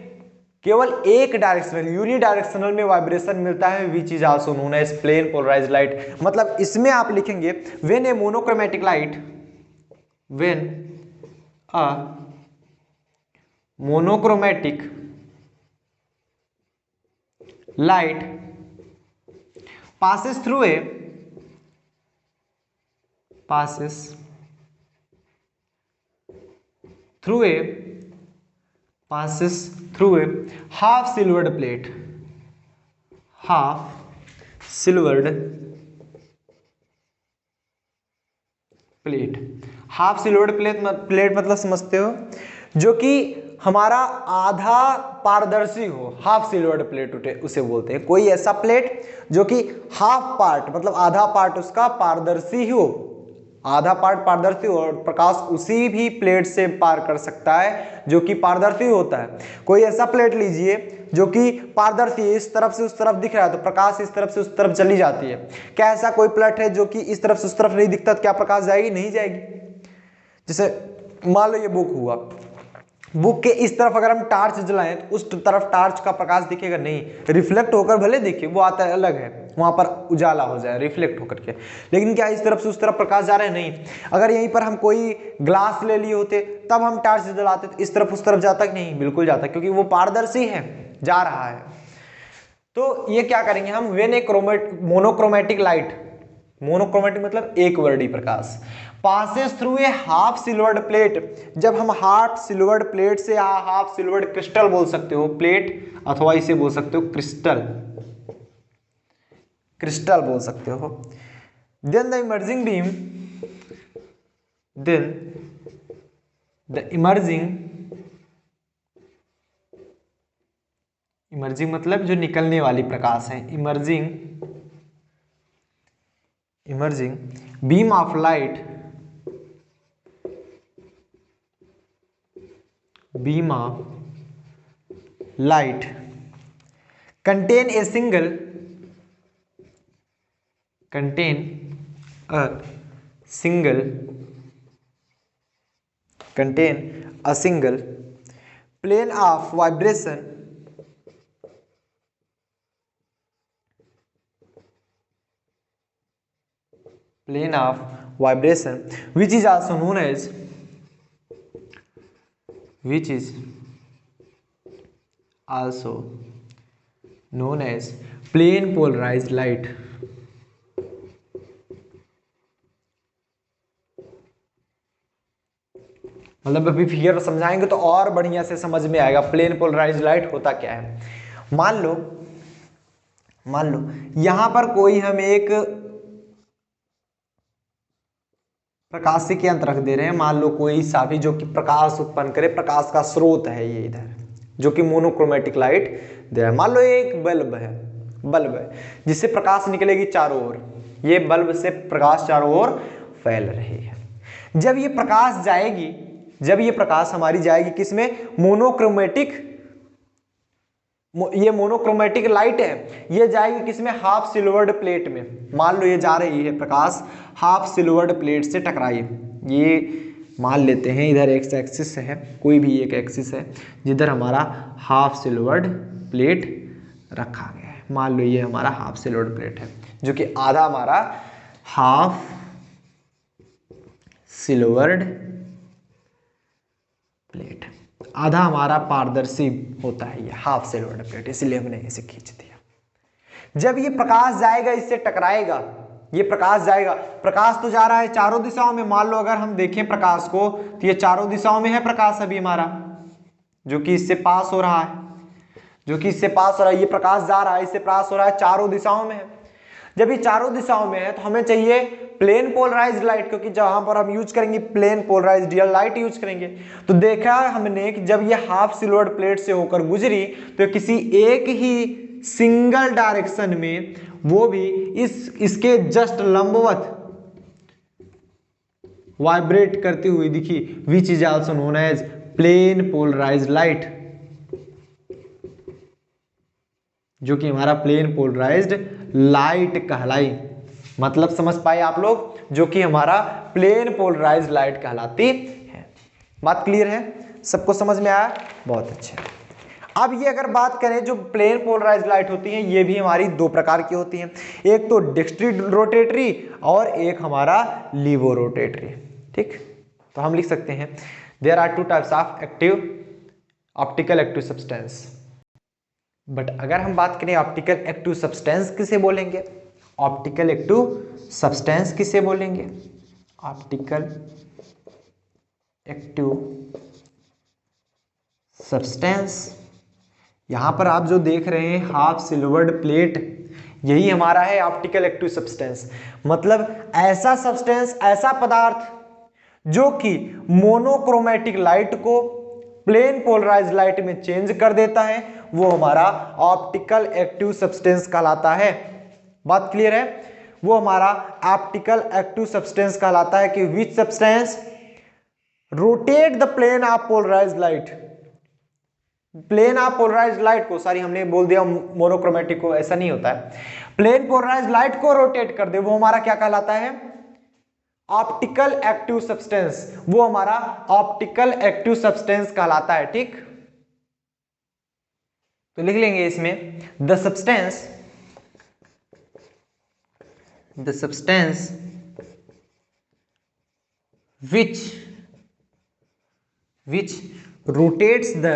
केवल एक डायरेक्शनल यूनिडायरेक्शनल में वाइब्रेशन मिलता है, which is also known as plane polarized light. मतलब इसमें आप लिखेंगे when a monochromatic light, when a monochromatic light passes through a half silvered plate, half silvered plate मतलब समझते हो, जो कि हमारा आधा पारदर्शी हो, हाफ सिल्वर्ड प्लेट उसे बोलते हैं। कोई ऐसा प्लेट जो कि हाफ पार्ट मतलब आधा पार्ट उसका पारदर्शी हो, और प्रकाश उसी भी प्लेट से पार कर सकता है जो कि पारदर्शी होता है। कोई ऐसा प्लेट लीजिए जो कि पारदर्शी, इस तरफ से उस तरफ दिख रहा है तो प्रकाश इस तरफ से उस तरफ चली जाती है। क्या ऐसा कोई प्लेट है जो कि इस तरफ से उस तरफ नहीं दिखता, तो क्या प्रकाश जाएगी? नहीं जाएगी। जैसे मान लो ये बुक हुआ, बुक के इस तरफ अगर हम टार्च जलाएं तो उस तरफ टार्च का प्रकाश दिखेगा नहीं, रिफ्लेक्ट होकर भले दिखे, वो आता है अलग है, वहां पर उजाला हो जाए रिफ्लेक्ट होकर के, लेकिन क्या इस तरफ से उस तरफ प्रकाश जा रहा है? नहीं। अगर यहीं पर हम कोई ग्लास ले लिए होते तब हम टार्च जलाते तो इस तरफ उस तरफ जाता कि नहीं? बिल्कुल जाता, क्योंकि वो पारदर्शी है, जा रहा है। तो ये क्या करेंगे हम, when a monochromatic light, monochromatic मतलब एक वर्णी प्रकाश, passes through a half silvered plate, जब हम हाफ सिल्वर्ड प्लेट से हाफ सिल्वर्ड क्रिस्टल बोल सकते हो, प्लेट अथवा इसे बोल सकते हो क्रिस्टल बोल सकते हो, then the emerging beam, emerging मतलब जो निकलने वाली प्रकाश है, emerging beam of light, contain a single plane of vibration which is also known as plane polarized light। मतलब अभी फिगर समझाएंगे तो और बढ़िया से समझ में आएगा प्लेन पोलराइज्ड लाइट होता क्या है। मान लो यहां पर कोई हम एक प्रकाशिक यंत्र रख दे रहे हैं, मान लो कोई सा भी जो कि प्रकाश उत्पन्न करे, प्रकाश का स्रोत है ये इधर, जो कि मोनोक्रोमेटिक लाइट दे रहा है। मान लो ये एक बल्ब है जिससे प्रकाश निकलेगी चारों ओर, ये बल्ब से प्रकाश चारों ओर फैल रही है। जब ये प्रकाश जाएगी जब ये प्रकाश हमारी जाएगी किसमें, मोनोक्रोमेटिक, ये मोनोक्रोमेटिक लाइट है, ये जाएगी किसमें, हाफ सिल्वर्ड प्लेट में। मान लो ये जा रही है प्रकाश हाफ सिल्वर्ड प्लेट से टकराई, ये मान लेते हैं इधर एक्स एक्सिस है, कोई भी एक एक्सिस है जिधर हमारा हाफ सिल्वर्ड प्लेट रखा गया है। मान लो ये हमारा हाफ सिल्वर्ड प्लेट है, जो कि आधा हमारा हाफ सिल्वर्ड प्लेट, आधा हमारा पारदर्शी होता है ये हाफ सिल्वर्ड प्लेट, इसलिए हमने इसे खींच दिया। जब ये प्रकाश जाएगा इससे टकराएगा, ये प्रकाश जाएगा, प्रकाश तो जा रहा है चारों दिशाओं में। मान लो अगर हम देखें प्रकाश को तो ये चारों दिशाओं में है प्रकाश अभी हमारा, जो कि इससे पास हो रहा है, जो कि इससे पास हो रहा है, ये प्रकाश जा रहा है इससे पास हो रहा है, चारों दिशाओं में है। जब ये चारों दिशाओं में है तो हमें चाहिए प्लेन पोलराइज्ड लाइट, क्योंकि जहां पर हम यूज करेंगे प्लेन पोलराइज्ड लाइट यूज करेंगे। तो देखा हमने कि जब ये हाफ सिल्वर्ड प्लेट से होकर गुजरी तो किसी एक ही सिंगल डायरेक्शन में, वो भी इसके जस्ट लंबवत वाइब्रेट करती हुई दिखी, which is also known as plane polarized light, जो कि हमारा प्लेन पोलराइज्ड लाइट कहलाई। मतलब समझ पाए आप लोग, जो कि हमारा प्लेन पोलराइज्ड लाइट कहलाती है। बात क्लियर है, सबको समझ में आया, बहुत अच्छा। अब ये अगर बात करें जो प्लेन पोलराइज्ड लाइट होती है, ये भी हमारी दो प्रकार की होती हैं, एक तो डिक्स्ट्री रोटेटरी और एक हमारा लीवो रोटेटरी। ठीक, तो हम लिख सकते हैं there are two types of active optical active substance. But अगर हम बात करें ऑप्टिकल एक्टिव सब्सटेंस किसे बोलेंगे, ऑप्टिकल एक्टिव सब्सटेंस किसे बोलेंगे, ऑप्टिकल एक्टिव सब्सटेंस। यहां पर आप जो देख रहे हैं हाफ सिल्वर्ड प्लेट, यही हमारा है ऑप्टिकल एक्टिव सब्सटेंस। मतलब ऐसा सब्सटेंस, ऐसा पदार्थ जो कि मोनोक्रोमेटिक लाइट को प्लेन पोलराइज्ड लाइट में चेंज कर देता है, वो हमारा ऑप्टिकल एक्टिव सब्सटेंस कहलाता है। बात क्लियर है, वो हमारा ऑप्टिकल एक्टिव सब्सटेंस कहलाता है कि which substance rotate the plane of polarized light, plane of polarized light को, सॉरी हमने बोल दिया मोनोक्रोमेटिक को, ऐसा नहीं होता है, प्लेन पोलराइज्ड लाइट को रोटेट कर दे, वो हमारा क्या कहलाता है, ऑप्टिकल एक्टिव सब्सटेंस, वो हमारा ऑप्टिकल एक्टिव सब्सटेंस कहलाता है। ठीक, तो लिख लेंगे इसमें the substance which rotates the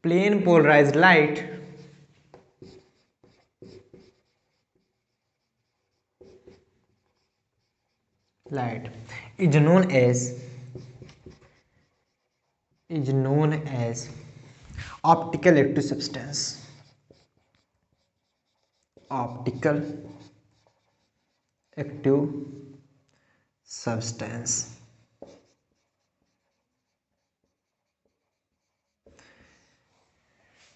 plane polarized light is known as optical active substance, optical active substance.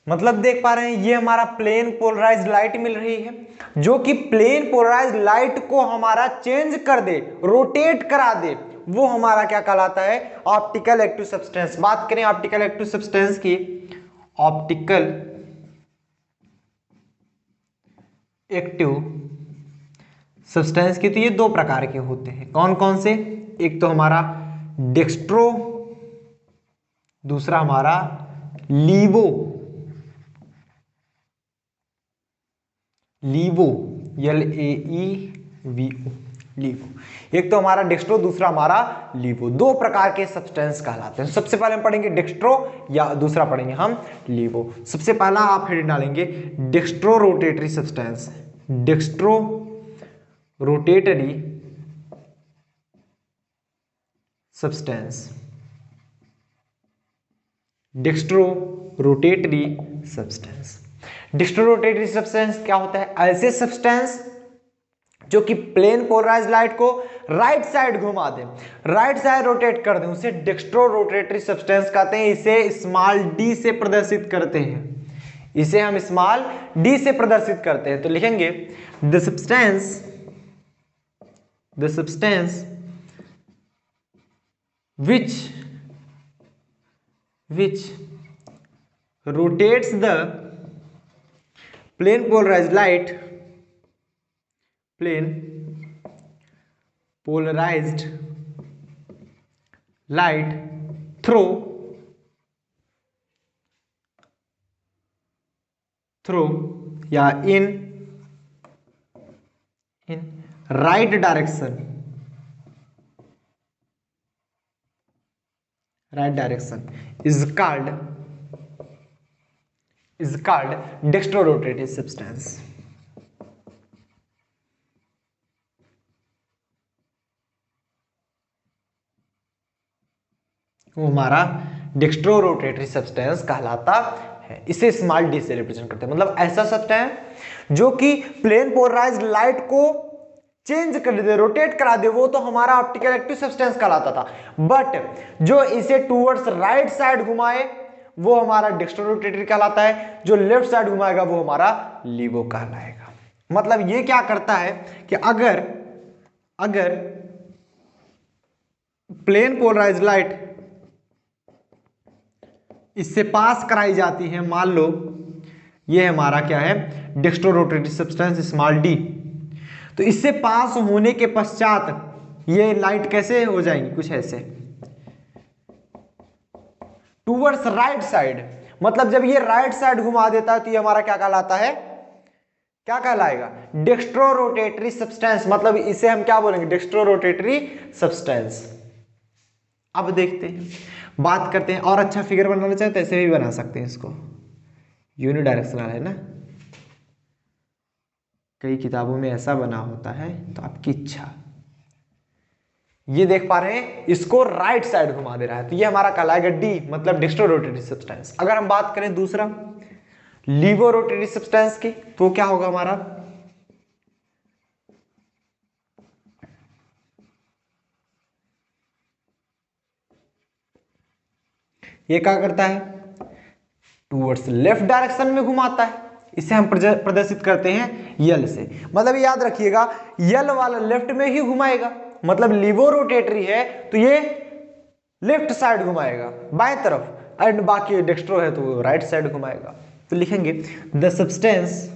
मतलब देख पा रहे हैं ये हमारा प्लेन पोलराइज्ड लाइट मिल रही है, जो कि प्लेन पोलराइज्ड लाइट को हमारा चेंज कर दे, रोटेट करा दे, वो हमारा क्या कहलाता है, ऑप्टिकल एक्टिव सब्सटेंस। बात करें ऑप्टिकल एक्टिव सब्सटेंस की, ऑप्टिकल एक्टिव सब्सटेंस की तो ये दो प्रकार के होते हैं, कौन कौन से, एक तो हमारा डेक्स्ट्रो, दूसरा हमारा लीवो, LAEVO, लीवो। एक तो हमारा डेक्स्ट्रो, दूसरा हमारा लीवो, दो प्रकार के सब्सटेंस कहलाते हैं। सबसे पहले हम पढ़ेंगे डेक्स्ट्रो या दूसरा पढ़ेंगे हम लीवो। सबसे पहला आप हेड डालेंगे dextro rotatory substance, dextro rotatory substance, dextro rotatory substance. Dextro rotatory substance क्या होता है, ऐसे सब्सटेंस जो कि प्लेन पोलराइज्ड लाइट को राइट साइड घुमा दे, राइट साइड रोटेट कर दे, उसे डेक्स्ट्रो रोटेटरी सब्सटेंस कहते हैं। इसे स्मॉल डी से प्रदर्शित करते हैं, इसे हम स्मॉल डी से प्रदर्शित करते हैं। तो लिखेंगे the substance which rotates the plane polarized light through या in right direction is called dextrorotative substance. वो हमारा डेक्स्ट्रोरोटेटरी सब्सटेंस कहलाता है। इसे स्मॉल डी से रिप्रेजेंट करते हैं, मतलब ऐसा सब्सटेंस जो कि प्लेन पोलराइज्ड लाइट को चेंज कर दे, रोटेट करा दे, वो तो हमारा ऑप्टिकल एक्टिव सब्सटेंस कहलाता था। बट जो इसे टूवर्ड्स राइट साइड घुमाए वो हमारा डेक्स्ट्रोरोटेटरी कहलाता है, जो लेफ्ट साइड घुमाएगा वो हमारा लीवो कहलाएगा। मतलब ये क्या करता है कि अगर प्लेन पोलराइज्ड लाइट इससे पास कराई जाती है, मान लो ये हमारा क्या है डेक्स्ट्रोरोटेटरी सब्सटेंस स्मॉल डी, तो इससे पास होने के पश्चात ये लाइट कैसे हो जाएंगी, कुछ ऐसे टूवर्ड्स राइट साइड। मतलब जब ये राइट साइड घुमा देता है तो ये हमारा क्या कहलाता है, क्या कहलाएगा, डेक्स्ट्रोरोटेटरी सब्सटेंस। मतलब इसे हम क्या बोलेंगे, डेक्स्ट्रोरोटेटरी सब्सटेंस। अब देखते हैं, बात करते हैं, और अच्छा फिगर बनाना चाहे तो ऐसे भी बना सकते हैं इसको, यूनिडायरेक्शनल है ना, कई किताबों में ऐसा बना होता है, तो आपकी इच्छा। ये देख पा रहे हैं, इसको राइट साइड घुमा दे रहा है, तो ये हमारा कहलाएगा डी, मतलब डेक्स्ट्रोरोटेटरी सब्सटेंस। अगर हम बात करें दूसरा लीवोरोटेटरी सब्सटेंस की, तो क्या होगा हमारा, ये क्या करता है, टूवर्ड्स लेफ्ट डायरेक्शन में घुमाता है। इसे हम प्रदर्शित करते हैं यल से। मतलब याद रखिएगा, यल वाला लेफ्ट में ही घुमाएगा, मतलब लीवोरोटेटरी है तो ये लेफ्ट साइड घुमाएगा बाएं तरफ, एंड बाकी डेक्स्ट्रो है तो वो राइट साइड घुमाएगा। तो लिखेंगे the substance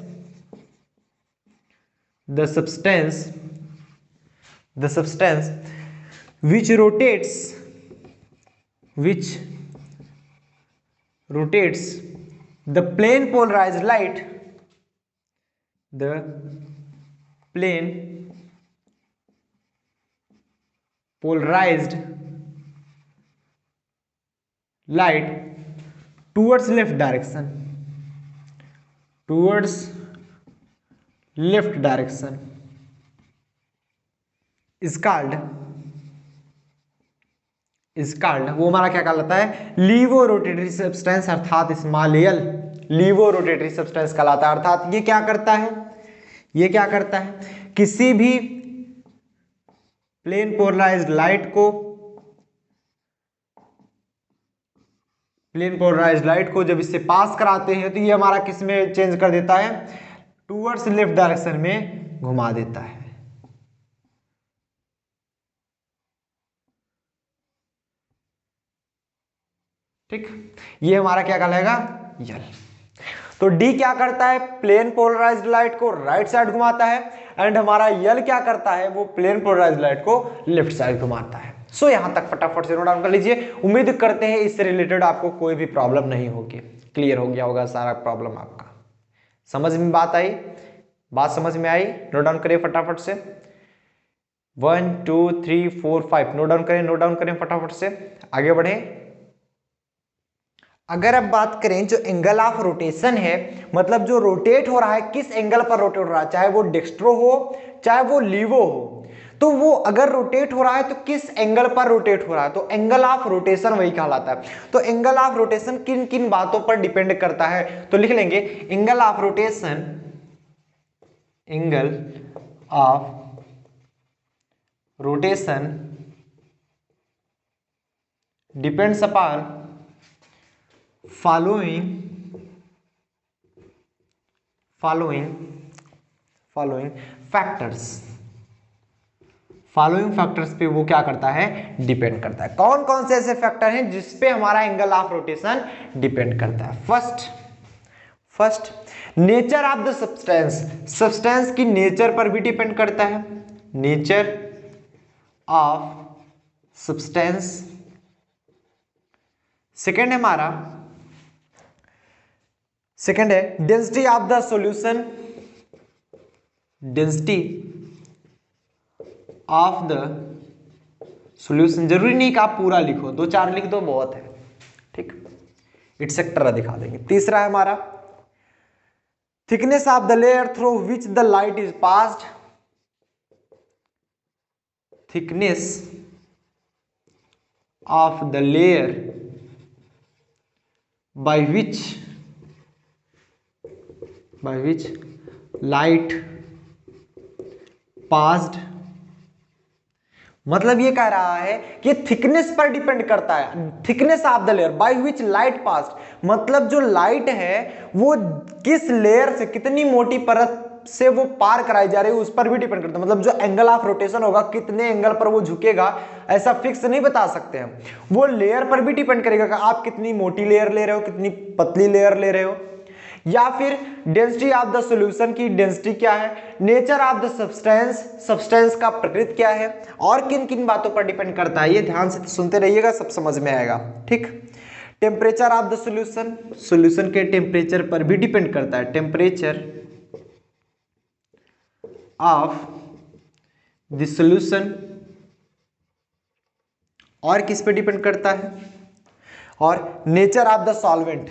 which rotates the plane polarized light towards left direction is called वो हमारा क्या कहलाता है, लीवोरोटेटरी सब्सटेंस, अर्थात स्मॉल एल लीवोरोटेटरी सब्सटेंस कहलाता है। अर्थात ये क्या करता है, किसी भी प्लेन पोलराइज्ड लाइट को जब इससे पास कराते हैं तो ये हमारा किस में चेंज कर देता है, टूवर्ड्स लेफ्ट डायरेक्शन में घुमा देता है। ठीक, ये हमारा क्या कहलाएगा, यल। तो डी क्या करता है, प्लेन पोलराइज्ड लाइट को राइट साइड घुमाता है, एंड हमारा यल क्या करता है, वो प्लेन पोलराइज्ड लाइट को लेफ्ट साइड घुमाता है। सो यहां तक फटाफट से नोट डाउन कर लीजिए। उम्मीद करते हैं इससे रिलेटेड आपको कोई भी प्रॉब्लम नहीं होगी, क्लियर हो गया होगा सारा प्रॉब्लम आपका। समझ में बात समझ में आई, नोट डाउन करिए फटाफट से। 1 2 3 4 5 नोट डाउन करें फटाफट से, आगे बढ़े। अगर अब बात करें जो एंगल ऑफ रोटेशन है, मतलब जो रोटेट हो रहा है किस एंगल पर रोटेट हो रहा है, चाहे वो डेक्स्ट्रो हो चाहे वो लीवो हो, तो वो अगर रोटेट हो रहा है तो किस एंगल पर रोटेट हो रहा है, तो एंगल ऑफ रोटेशन वही कहलाता है। तो एंगल ऑफ रोटेशन किन किन बातों पर डिपेंड करता है, तो लिख लेंगे angle of rotation depends upon following factors following factors पे वो क्या करता है, डिपेंड करता है। कौन कौन से ऐसे फैक्टर हैं जिसपे हमारा एंगल ऑफ रोटेशन डिपेंड करता है? First nature of the substance, substance की नेचर पर भी डिपेंड करता है, नेचर ऑफ सब्सटेंस। सेकेंड है density of the solution, density of the solution. जरूरी नहीं कि आप पूरा लिखो, 2-4 लिख दो बहुत है, ठीक। एटसेट्रा दिखा देंगे। तीसरा है हमारा thickness of the layer through which the light is passed, thickness of the layer by which light passed। मतलब ये कह रहा है कि थिकनेस पर डिपेंड करता है, thickness of the layer by which light passed, मतलब जो लाइट है वो किस लेयर से, कितनी मोटी परत से वो पार कराई जा रही है उस पर भी डिपेंड करता है। मतलब जो एंगल ऑफ रोटेशन होगा, कितने एंगल पर वो झुकेगा ऐसा फिक्स नहीं बता सकते हम, वो लेयर पर भी डिपेंड करेगा कि आप कितनी मोटी लेयर ले रहे हो, कितनी पतली लेयर ले रहे हो। या फिर डेंसिटी ऑफ द सॉल्यूशन की डेंसिटी क्या है, nature of the substance, substance का प्रकृति क्या है, और किन किन बातों पर डिपेंड करता है। ये ध्यान से सुनते रहिएगा, सब समझ में आएगा, ठीक। Temperature of the solution, solution के टेम्परेचर पर भी डिपेंड करता है, टेम्परेचर ऑफ द सॉल्यूशन। और किस पे डिपेंड करता है, और नेचर ऑफ द सॉल्वेंट,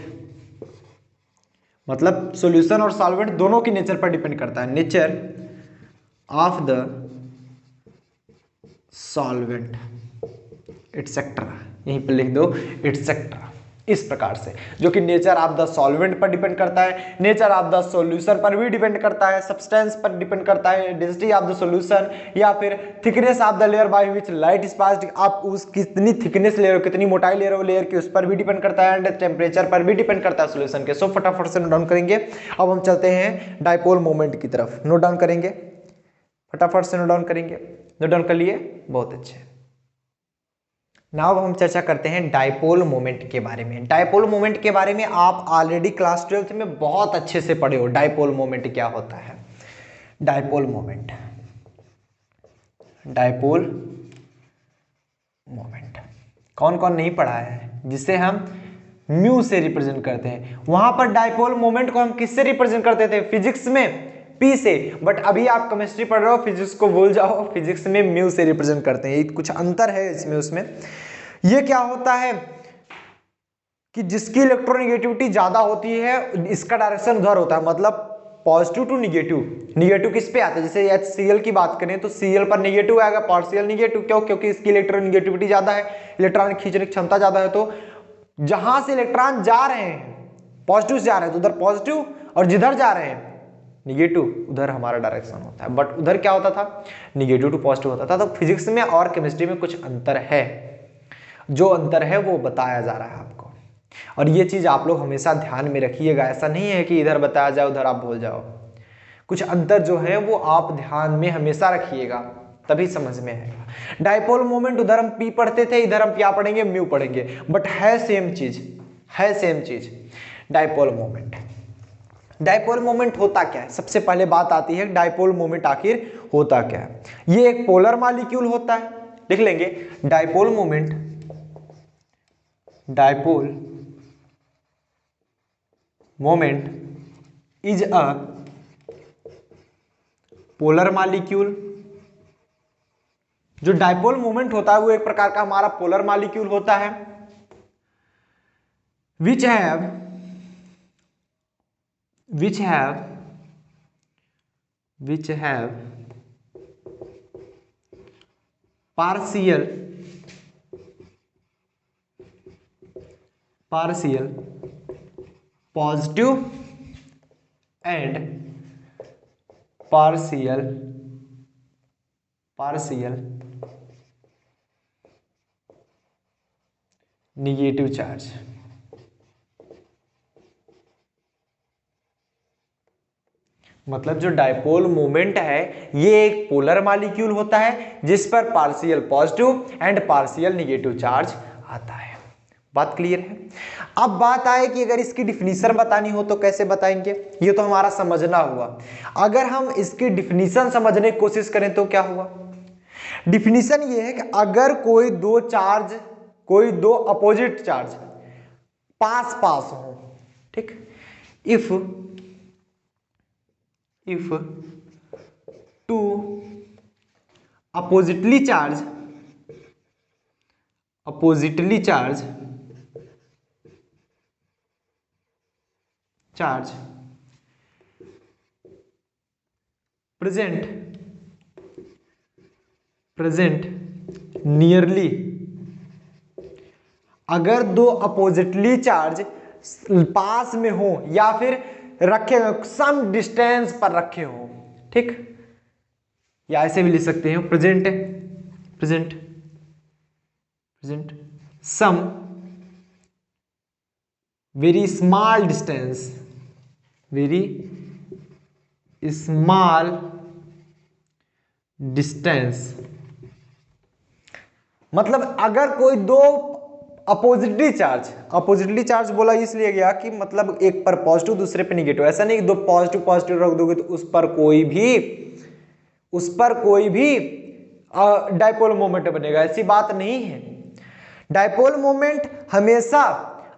मतलब सॉल्यूशन और सॉल्वेंट दोनों की नेचर पर डिपेंड करता है, nature of the solvent etcetera, यहीं पे लिख दो एटसेट्रा। इस प्रकार से जो कि नेचर ऑफ द सॉल्वेंट पर डिपेंड करता है, नेचर ऑफ द सॉल्यूशन पर भी डिपेंड करता है, सब्सटेंस पर डिपेंड करता है, डेंसिटी ऑफ द सॉल्यूशन, या फिर thickness of the layer by which light is passed, आप उस कितनी थिकनेस ले रहे हो, कितनी मोटाई ले रहे हो लेयर की, उस पर भी डिपेंड करता है, एंड टेम्परेचर पर भी डिपेंड करता है सॉल्यूशन के। सो फटाफट से नोट डाउन करेंगे। अब हम चलते हैं डाइपोल मोमेंट की तरफ, नोट डाउन करेंगे, फटाफट से नोट डाउन करेंगे। नोट डाउन कर लिए, बहुत अच्छे। नाउ हम चर्चा करते हैं डाइपोल मोमेंट के बारे में। डाइपोल मोमेंट के बारे में आप ऑलरेडी क्लास 12th में बहुत अच्छे से पढ़े हो, डाइपोल मोमेंट क्या होता है। डाइपोल मोमेंट, डाइपोल मोमेंट कौन कौन नहीं पढ़ा है, जिसे हम म्यू से रिप्रेजेंट करते हैं। वहां पर डाइपोल मोमेंट को हम किससे रिप्रेजेंट करते थे, फिजिक्स में पी से, बट अभी आप केमिस्ट्री पढ़ रहे हो, फिजिक्स को भूल जाओ, फिजिक्स में म्यू से रिप्रेजेंट करते हैं। ये कुछ अंतर है इसमें उसमें। ये क्या होता है कि जिसकी इलेक्ट्रोनेगेटिविटी ज्यादा होती है इसका डायरेक्शन उधर होता है, मतलब पॉजिटिव टू निगेटिव। निगेटिव किस पे आता है, जैसे HCl की बात करें तो Cl पर निगेटिव आएगा, पार्शियल निगेटिव। क्यों, क्योंकि इसकी इलेक्ट्रोनेगेटिविटी ज्यादा है, इलेक्ट्रॉन खींचने की क्षमता ज्यादा है। तो जहां से इलेक्ट्रॉन जा रहे हैं, पॉजिटिव से जा रहे हैं तो उधर पॉजिटिव, और जिधर जा रहे हैं निगेटिव उधर हमारा डायरेक्शन होता है। बट उधर क्या होता था, निगेटिव टू पॉजिटिव होता था। तो फिजिक्स में और केमिस्ट्री में कुछ अंतर है, जो अंतर है वो बताया जा रहा है आपको, और ये चीज आप लोग हमेशा ध्यान में रखिएगा। ऐसा नहीं है कि इधर बताया जाए उधर आप भूल जाओ, कुछ अंतर जो है वो आप ध्यान में हमेशा रखिएगा, तभी समझ में आएगा। डाइपोल मोमेंट उधर हम पी पढ़ते थे, इधर हम क्या पढ़ेंगे, म्यू पढ़ेंगे, बट है सेम चीज, है सेम चीज। डाइपोल मोमेंट, डाइपोल मोमेंट होता क्या है, सबसे पहले बात आती है डाइपोल मोमेंट आखिर होता क्या है। ये एक पोलर मॉलिक्यूल होता है, लिख लेंगे dipole moment, dipole moment is a polar molecule. जो डाइपोल मोमेंट होता है वो एक प्रकार का हमारा पोलर मॉलिक्यूल होता है, which have partial positive and partial negative charge। मतलब जो डायपोल मोमेंट है ये एक पोलर मॉलिक्यूल होता है जिस पर partial positive and partial negative charge आता है। बात क्लियर है? अब बात आए कि अगर इसकी डिफिनीशन बतानी हो तो कैसे बताएंगे, ये तो हमारा समझना हुआ। अगर हम इसकी डिफिनीशन समझने की कोशिश करें तो क्या हुआ, डिफिनीशन ये है कि अगर कोई दो अपोजिट चार्ज पास हो, ठीक, if two oppositely charge present nearly, अगर दो अपोजिटली चार्ज पास में हो या फिर रखे हो, सम डिस्टेंस पर रखे हो, ठीक, या ऐसे भी लिख सकते हैं present some very small distance, मतलब अगर कोई दो अपोजिटली चार्ज बोला इसलिए गया कि मतलब एक पर पॉजिटिव दूसरे पे निगेटिव, ऐसा नहीं कि दो पॉजिटिव रख दोगे तो उस पर कोई भी डायपोल मोमेंट बनेगा, ऐसी बात नहीं है। डायपोल मोमेंट हमेशा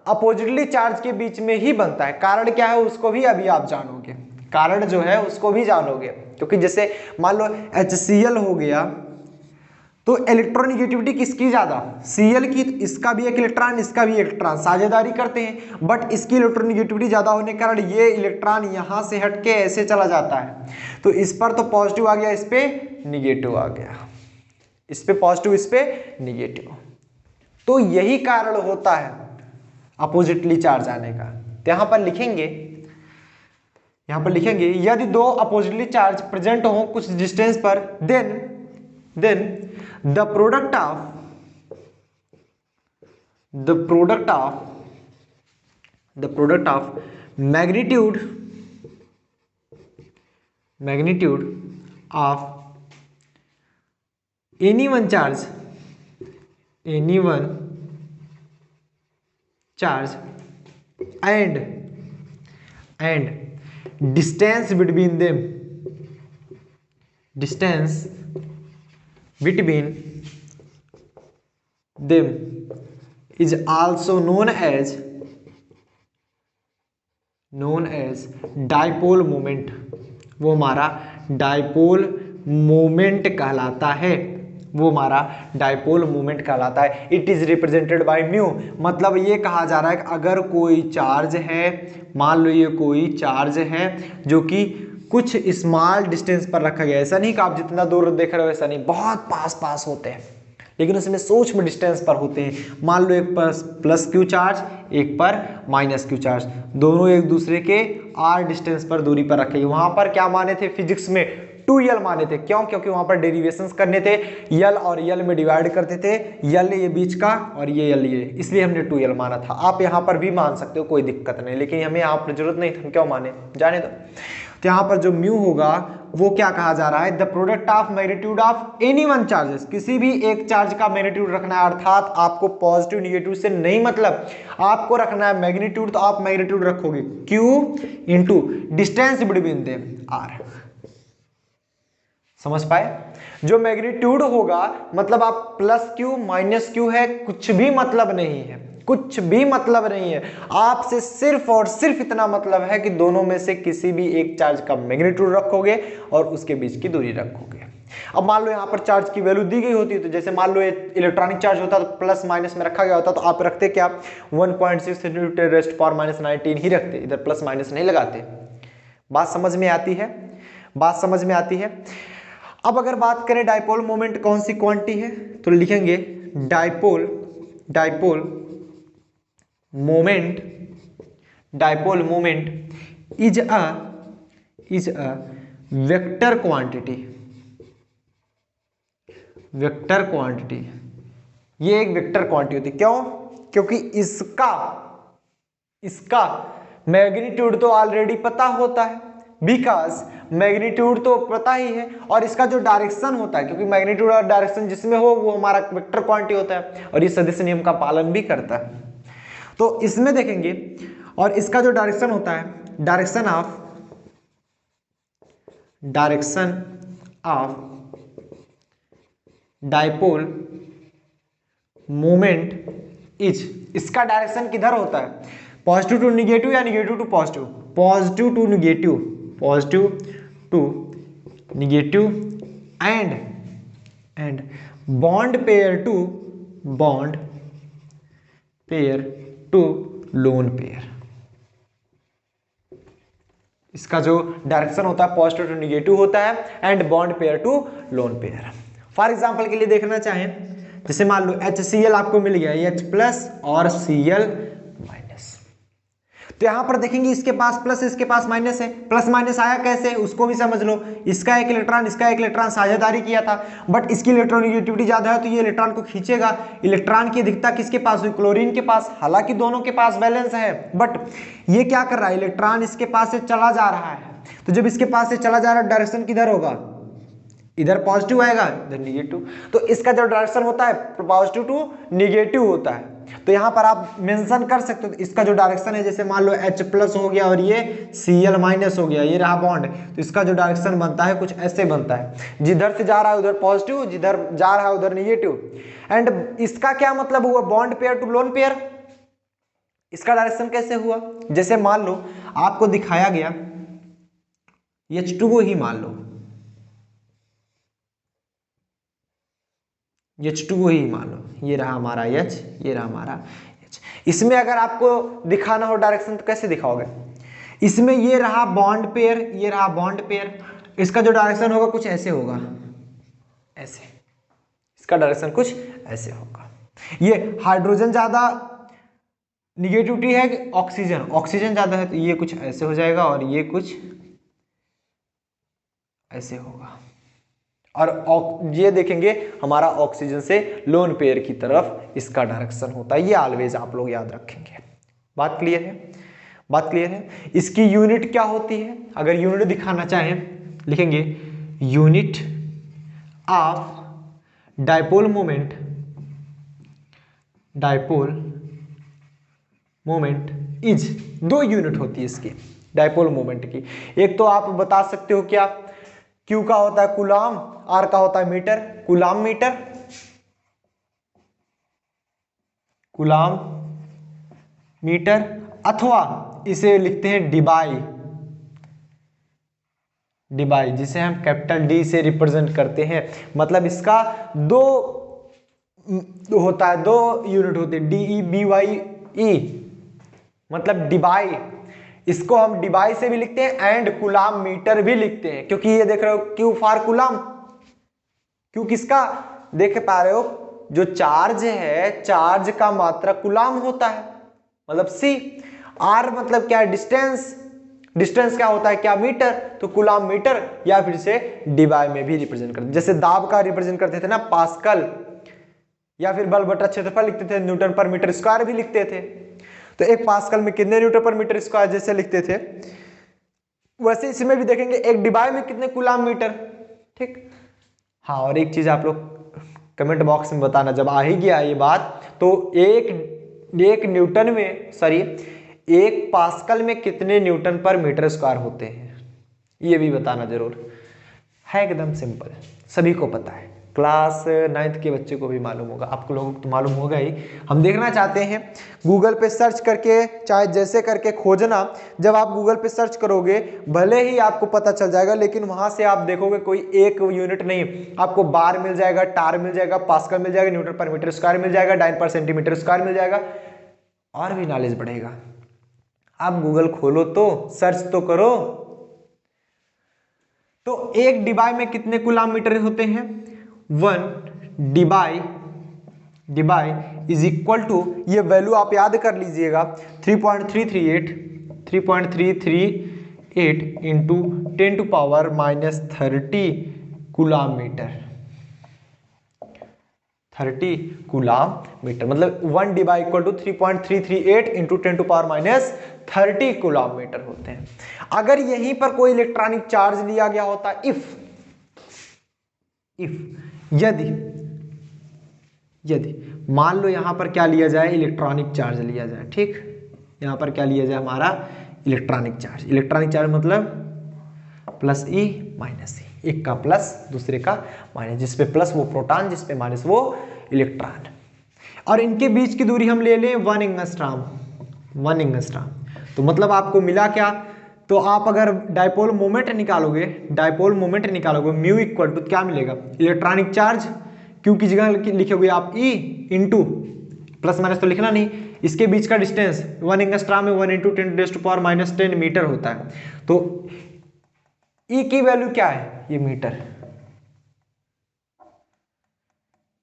अपोजिटली चार्ज के बीच में ही बनता है। कारण क्या है उसको भी अभी आप जानोगे, कारण जो है उसको भी जानोगे, क्योंकि जैसे मान लो HCl हो गया तो इलेक्ट्रोनिगेटिविटी किसकी ज्यादा, Cl की, तो इसका भी एक इलेक्ट्रॉन इसका भी इलेक्ट्रॉन साझेदारी करते हैं, बट इसकी इलेक्ट्रोनिगेटिविटी ज्यादा होने के कारण ये इलेक्ट्रॉन यहां से हटके ऐसे चला जाता है, तो इस पर तो पॉजिटिव आ गया, इस पे निगेटिव आ गया, इस पे पॉजिटिव इस पे निगेटिव, तो यही कारण होता है अपोजिटली चार्ज आने का। तो यहां पर लिखेंगे यदि दो अपोजिटली चार्ज प्रेजेंट हो कुछ डिस्टेंस पर, then the product of magnitude of any one charge and distance between them is also known as dipole moment, वो हमारा डायपोल मोमेंट कहलाता है, it is represented by mu, मतलब ये कहा जा रहा है कि अगर कोई चार्ज है, मान लो ये कोई चार्ज है जो कि कुछ स्मॉल डिस्टेंस पर रखा गया, ऐसा नहीं कि आप जितना दूर देख रहे हो वैसा नहीं, बहुत पास होते हैं लेकिन उसमें सूक्ष्म डिस्टेंस पर होते हैं। मान लो एक पर प्लस क्यू चार्ज एक पर माइनस क्यू चार्ज, दोनों एक दूसरे के r डिस्टेंस पर दूरी पर रखे, वहां पर क्या माने थे फिजिक्स में 2l माने थे, क्यों, क्योंकि वहां पर डेरिवेशंस करने थे, यल और यल में डिवाइड करते थे, यल ये बीच का और ये यल ये, इसलिए हमने 2l माना था। आप यहाँ पर भी मान सकते हो, कोई दिक्कत नहीं, लेकिन हमें यहाँ पर जरूरत नहीं, हम क्यों माने, जाने दो। तो यहाँ पर जो म्यू होगा वो क्या कहा जा रहा है, the product of magnitude of any one charges, किसी भी एक चार्ज का मैग्नीट्यूड रखना है, अर्थात आपको पॉजिटिव निगेटिव से नहीं मतलब, आपको रखना है मैग्नीट्यूड, तो आप मैग्नीट्यूड रखोगे Q into distance between them R। समझ पाए? जो मैग्नीट्यूड होगा मतलब आप प्लस क्यू माइनस क्यू है, कुछ भी मतलब नहीं है, आपसे सिर्फ और सिर्फ इतना मतलब है कि दोनों में से किसी भी एक चार्ज का मैग्नीट्यूड रखोगे और उसके बीच की दूरी रखोगे। अब मान लो यहाँ पर चार्ज की वैल्यू दी गई होती है, तो जैसे मान लो इलेक्ट्रॉनिक चार्ज होता तो प्लस माइनस में रखा गया होता, तो आप रखते क्या 1.6 × 10⁻⁻19 ही रखते, इधर प्लस माइनस नहीं लगाते। बात समझ में आती है? अब अगर बात करें डायपोल मोमेंट कौन सी क्वांटिटी है, तो लिखेंगे dipole moment is a vector quantity. ये एक वेक्टर क्वांटिटी होती है, क्यों? क्योंकि इसका मैग्नीट्यूड तो ऑलरेडी पता होता है, बिकॉज मैग्नीट्यूड तो पता ही है, और इसका जो डायरेक्शन होता है, क्योंकि मैग्नीट्यूड और डायरेक्शन जिसमें हो वो हमारा वेक्टर क्वांटिटी होता है, और ये सदिश नियम का पालन भी करता है। तो इसमें देखेंगे, और इसका जो डायरेक्शन होता है, direction of dipole moment is, इसका डायरेक्शन किधर होता है, पॉजिटिव टू निगेटिव या negative to positive, positive to negative, positive to negative and bond pair to lone pair. इसका जो डायरेक्शन होता है पॉजिटिव टू निगेटिव होता है and bond pair to lone pair. For example के लिए देखना चाहें, जैसे मान लो HCl आपको मिल गया, H+ और Cl-, तो यहां पर देखेंगे इसके पास प्लस इसके पास माइनस है, प्लस माइनस आया कैसे उसको भी समझ लो। इसका एक इलेक्ट्रॉन साझेदारी किया था, बट इसकी इलेक्ट्रोनेगेटिविटी ज्यादा है तो ये इलेक्ट्रॉन को खींचेगा। इलेक्ट्रॉन की अधिकता किसके पास हुई, क्लोरीन के पास, हालांकि दोनों के पास बैलेंस है, बट ये क्या कर रहा है, इलेक्ट्रॉन इसके पास से चला जा रहा है। तो जब इसके पास से चला जा रहा है, डायरेक्शन किधर होगा, इधर पॉजिटिव आएगा, इधर निगेटिव। तो इसका जो डायरेक्शन होता है पॉजिटिव टू निगेटिव होता है। तो यहां पर आप मेंशन कर सकते हो इसका जो डायरेक्शन है, जैसे मान लो H+ हो गया और ये Cl- हो गया, ये रहा बॉन्ड, तो इसका जो डायरेक्शन बनता है कुछ ऐसे बनता है, जिधर से जा रहा है उधर पॉजिटिव, जिधर जा रहा है उधर निगेटिव। एंड इसका क्या मतलब हुआ, bond pair to lone pair. इसका डायरेक्शन कैसे हुआ, जैसे मान लो आपको दिखाया गया H2O ही मान लो, H2O ही मान लो, ये रहा हमारा H, ये रहा हमारा H। इसमें अगर आपको दिखाना हो डायरेक्शन तो कैसे दिखाओगे, इसमें ये रहा बॉन्ड पेयर, ये रहा बॉन्ड पेयर, इसका जो डायरेक्शन होगा कुछ ऐसे होगा, ऐसे, इसका डायरेक्शन कुछ ऐसे होगा। ये हाइड्रोजन ज्यादा निगेटिविटी है, ऑक्सीजन ज्यादा है, तो ये कुछ ऐसे हो जाएगा और ये कुछ ऐसे होगा। और ये देखेंगे हमारा ऑक्सीजन से लोन पेयर की तरफ इसका डायरेक्शन होता है। ये ऑलवेज आप लोग याद रखेंगे। बात क्लियर है, बात क्लियर है। इसकी यूनिट क्या होती है, अगर यूनिट दिखाना चाहें लिखेंगे unit of dipole moment is, दो यूनिट होती है इसकी डायपोल मोमेंट की। एक तो आप बता सकते हो क्या, Q का होता है कूलाम, R का होता है मीटर, कूलाम मीटर, अथवा इसे लिखते हैं डिबाई, जिसे हम कैपिटल D से रिप्रेजेंट करते हैं। मतलब इसका दो होता है, दो यूनिट होते हैं, DEBYE, मतलब डिबाई। इसको हम डिबाई से भी लिखते हैं एंड कूलाम मीटर भी लिखते हैं, क्योंकि ये देख रहे हो Q फॉर कूलाम, Q किसका देख पा रहे हो, जो चार्ज है, चार्ज का मात्रा कूलाम होता है, मतलब C। R मतलब क्या है, डिस्टेंस क्या होता है, क्या मीटर, तो कूलाम मीटर, या फिर से डिबाई में भी रिप्रेजेंट करते, जैसे दाब का रिप्रेजेंट करते थे ना पास्कल, या फिर बल बटा क्षेत्रफल लिखते थे, न्यूटन पर मीटर स्क्वायर भी लिखते थे। तो एक पास्कल में कितने न्यूटन पर मीटर स्क्वायर जैसे लिखते थे, वैसे इसमें भी देखेंगे एक डिबाई में कितने कूलाम मीटर। ठीक, हाँ, और एक चीज आप लोग कमेंट बॉक्स में बताना, जब आ ही गया ये बात, तो एक न्यूटन में, सॉरी, एक पास्कल में कितने न्यूटन पर मीटर स्क्वायर होते हैं, ये भी बताना जरूर है। एकदम सिंपल, सभी को पता है, क्लास 9th के बच्चे को भी मालूम होगा, आपको लोगों को तो मालूम होगा ही। हम देखना चाहते हैं, गूगल पे सर्च करके, चाहे जैसे करके खोजना, जब आप गूगल पे सर्च करोगे भले ही आपको पता चल जाएगा, लेकिन वहां से आप देखोगे कोई एक यूनिट नहीं, आपको बार मिल जाएगा, टार मिल जाएगा, पास्कल मिल जाएगा, न्यूटन पर मीटर स्क्वायर मिल जाएगा, डाइन पर सेंटीमीटर स्क्वायर मिल जाएगा, और भी नॉलेज बढ़ेगा। आप गूगल खोलो तो सर्च तो करो। तो एक डिबाई में कितने कूलाम मीटर होते हैं, 1 डिबाई इज इक्वल टू, ये वैल्यू आप याद कर लीजिएगा, 3.338 into 10⁻³ coulomb meter, 30 coulomb meter, मतलब 1 divide equal to 3.338 into 10⁻30 coulomb meter होते हैं। अगर यहीं पर कोई इलेक्ट्रॉनिक चार्ज लिया गया होता, इफ यदि मान लो यहां पर क्या लिया जाए, इलेक्ट्रॉनिक चार्ज लिया जाए, ठीक, यहां पर क्या लिया जाए हमारा इलेक्ट्रॉनिक चार्ज मतलब प्लस ई माइनस ई, एक का प्लस दूसरे का माइनस, जिसपे प्लस वो प्रोटॉन, जिसपे माइनस वो इलेक्ट्रॉन, और इनके बीच की दूरी हम ले लें 1 एंगस्ट्रॉम। तो मतलब आपको मिला क्या, तो आप अगर डायपोल मोमेंट निकालोगे म्यू इक्वल टू क्या मिलेगा, इलेक्ट्रॉनिक चार्ज क्यू की जगह लिखोगे आप ई इंटू प्लस माइनस तो लिखना नहीं, इसके बीच का डिस्टेंस 1 एंगस्ट्रॉम में 1 इंटू 10⁻⁻10 मीटर होता है। तो ई की वैल्यू क्या है, ये मीटर,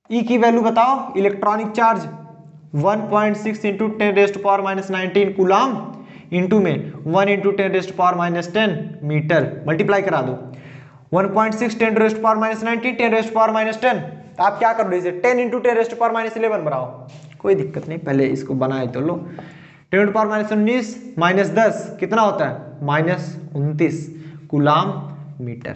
ई की वैल्यू बताओ, electronic charge 1.6 into 10⁻⁻19 coulomb into में 1 इंटू 10⁻⁻10 मीटर, मल्टीप्लाई करा दो 1.6 10⁻⁻19 10⁻⁻10, तो आप क्या करोगे इसे 10 इंटू 10⁻11 बनाओ, कोई दिक्कत नहीं, पहले इसको बनाए तो लो, 10⁻19 माइनस 10 कितना होता है, -29 कूलाम मीटर।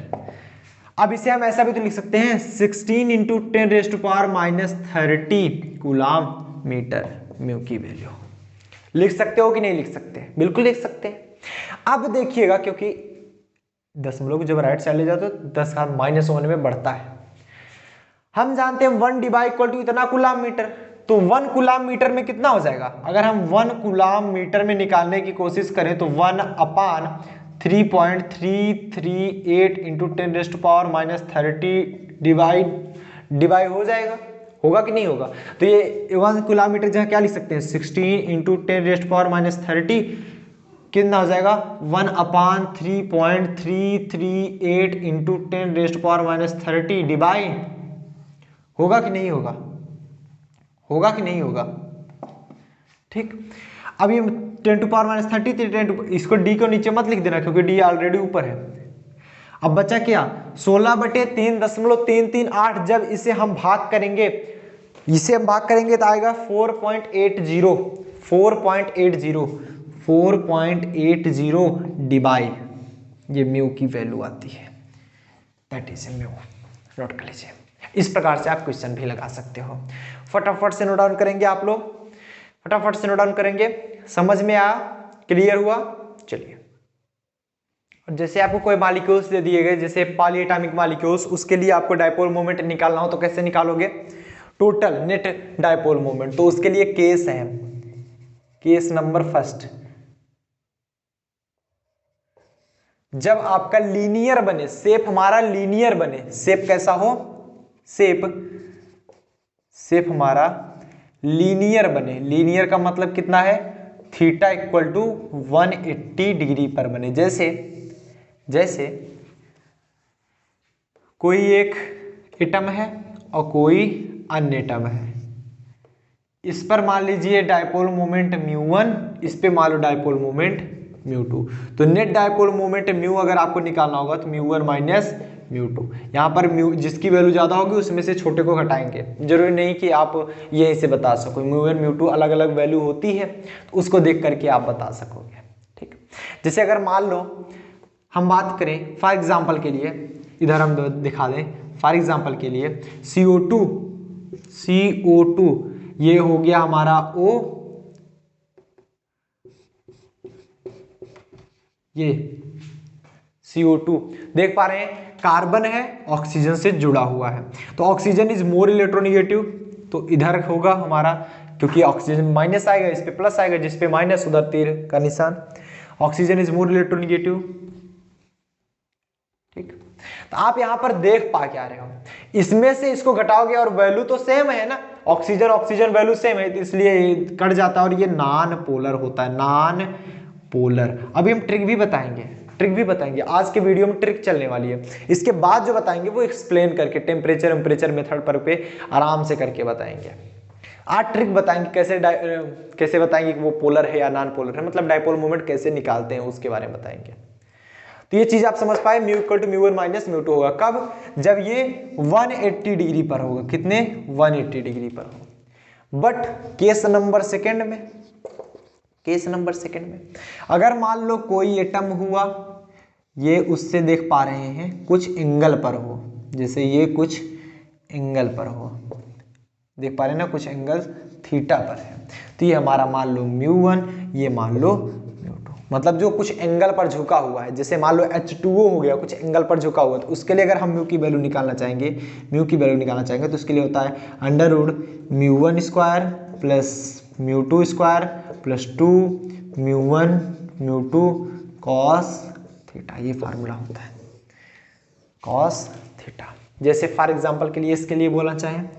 अब इसे हम ऐसा भी तो लिख सकते हैं 16 इंटू 10⁻⁻30 कूलाम मीटर, म्यू की वैल्यू लिख सकते हो कि नहीं लिख सकते, बिल्कुल लिख सकते हैं। अब देखिएगा, क्योंकि दशमलव जब राइट साइड ले जाते हो 10 का -1 में बढ़ता है, हम जानते हैं 1 डिवाइड इक्वल टू इतना कूलाम मीटर, तो 1 कूलाम मीटर में कितना हो जाएगा, अगर हम 1 कूलाम मीटर में निकालने की कोशिश करें तो 1/3.338 इंटू 10⁻⁻30 डिवाइड हो जाएगा, होगा कि नहीं होगा, तो ये 1 कूलाम मीटर जहाँ क्या लिख सकते हैं 16 इंटू 10⁻⁻30 कितना हो जाएगा 1/3.338 इंटू 10⁻⁻30 डिवाइड, होगा कि नहीं होगा, ठीक। अब ये 10⁻30 इसको डी को नीचे मत लिख देना क्योंकि डी ऑलरेडी ऊपर है। अब बचा क्या 16/3.338, जब इसे हम भाग करेंगे तो आएगा 4.80 डिवाइड, ये म्यू की वैल्यू आती है, दैट इज म्यू, नोट कर लीजिए। इस प्रकार से आप क्वेश्चन भी लगा सकते हो। फटाफट से नोट डाउन करेंगे आप लोग, फटाफट से नोट डाउन करेंगे, समझ में आया, क्लियर हुआ, चलिए। और जैसे आपको कोई मॉलिक्यूल्स दे दिए गए, जैसे पॉलीएटॉमिक मॉलिक्यूल्स, उसके लिए आपको डायपोल मोमेंट निकालना हो तो कैसे निकालोगे, टोटल नेट डायपोल मोमेंट, तो उसके लिए केस है, केस नंबर फर्स्ट, जब आपका लीनियर बने, शेप हमारा लीनियर बने, शेप कैसा हो, शेप हमारा लीनियर बने, लीनियर का मतलब कितना है, थीटा इक्वल टू 180 डिग्री पर बने। जैसे कोई एक एटम है और कोई अन्य एटम है, इस पर मान लीजिए डायपोल मोमेंट μ1, इस पे मान लो डायपोल मोमेंट μ2, तो नेट डायपोल मोमेंट म्यू अगर आपको निकालना होगा तो μ1 माइनस μ2, यहाँ पर म्यू जिसकी वैल्यू ज्यादा होगी उसमें से छोटे को घटाएंगे, जरूरी नहीं कि आप यहीं से बता सको, μ1 μ2 अलग अलग वैल्यू होती है, तो उसको देख करके आप बता सकोगे, ठीक। जैसे अगर मान लो हम बात करें फॉर एग्जाम्पल के लिए, इधर हम दिखा दें फॉर एग्जाम्पल के लिए CO2 ये हो गया हमारा O, ये CO2 देख पा रहे हैं, कार्बन है ऑक्सीजन से जुड़ा हुआ है, तो ऑक्सीजन इज मोर इलेक्ट्रोनिगेटिव, तो इधर होगा हमारा, क्योंकि ऑक्सीजन माइनस आएगा, इस पे प्लस आएगा, जिस पे माइनस उधर तीर का निशान, ऑक्सीजन इज मोर इलेक्ट्रोनिगेटिव, ठीक। तो आप यहां पर देख पा क्या रहे हो, इसमें से इसको घटाओगे और वैल्यू तो सेम है ना, ऑक्सीजन वैल्यू सेम है, तो इसलिए कट जाता है और ये नॉन पोलर होता है, नॉन पोलर। अभी हम ट्रिक भी बताएंगे, आज के वीडियो में ट्रिक चलने वाली है, इसके बाद जो बताएंगे वो एक्सप्लेन करके टेम्परेचर मेथड पर पे आराम से करके बताएंगे। आज ट्रिक बताएंगे कैसे बताएंगे कि वो पोलर है या नॉन पोलर है, मतलब डायपोल मोमेंट कैसे निकालते हैं उसके बारे में बताएंगे। तो ये चीज आप समझ पाए, mu equal to mu one minus mu two होगा कब, जब ये 180 डिग्री पर होगा। कितने? 180 डिग्री पर होगा। बट केस नंबर सेकंड में, केस नंबर सेकंड में अगर मान लो कोई एटम हुआ, ये उससे देख पा रहे हैं कुछ एंगल पर हो, जैसे ये कुछ एंगल पर हो, देख पा रहे हैं ना, कुछ एंगल थीटा पर है, तो ये हमारा मान लो म्यू वन, ये मान लो म्यू टू, मतलब जो कुछ एंगल पर झुका हुआ है। जैसे मान लो H2O हो गया, कुछ एंगल पर झुका हुआ, तो उसके लिए अगर हम म्यू की वैल्यू निकालना चाहेंगे, म्यू की वैल्यू निकालना चाहेंगे तो उसके लिए होता है under root mu one square plus mu two square plus 2 mu one mu two cos theta, ये फार्मूला होता है कॉस थीटा। जैसे फॉर एग्जांपल के लिए इसके लिए बोलना चाहें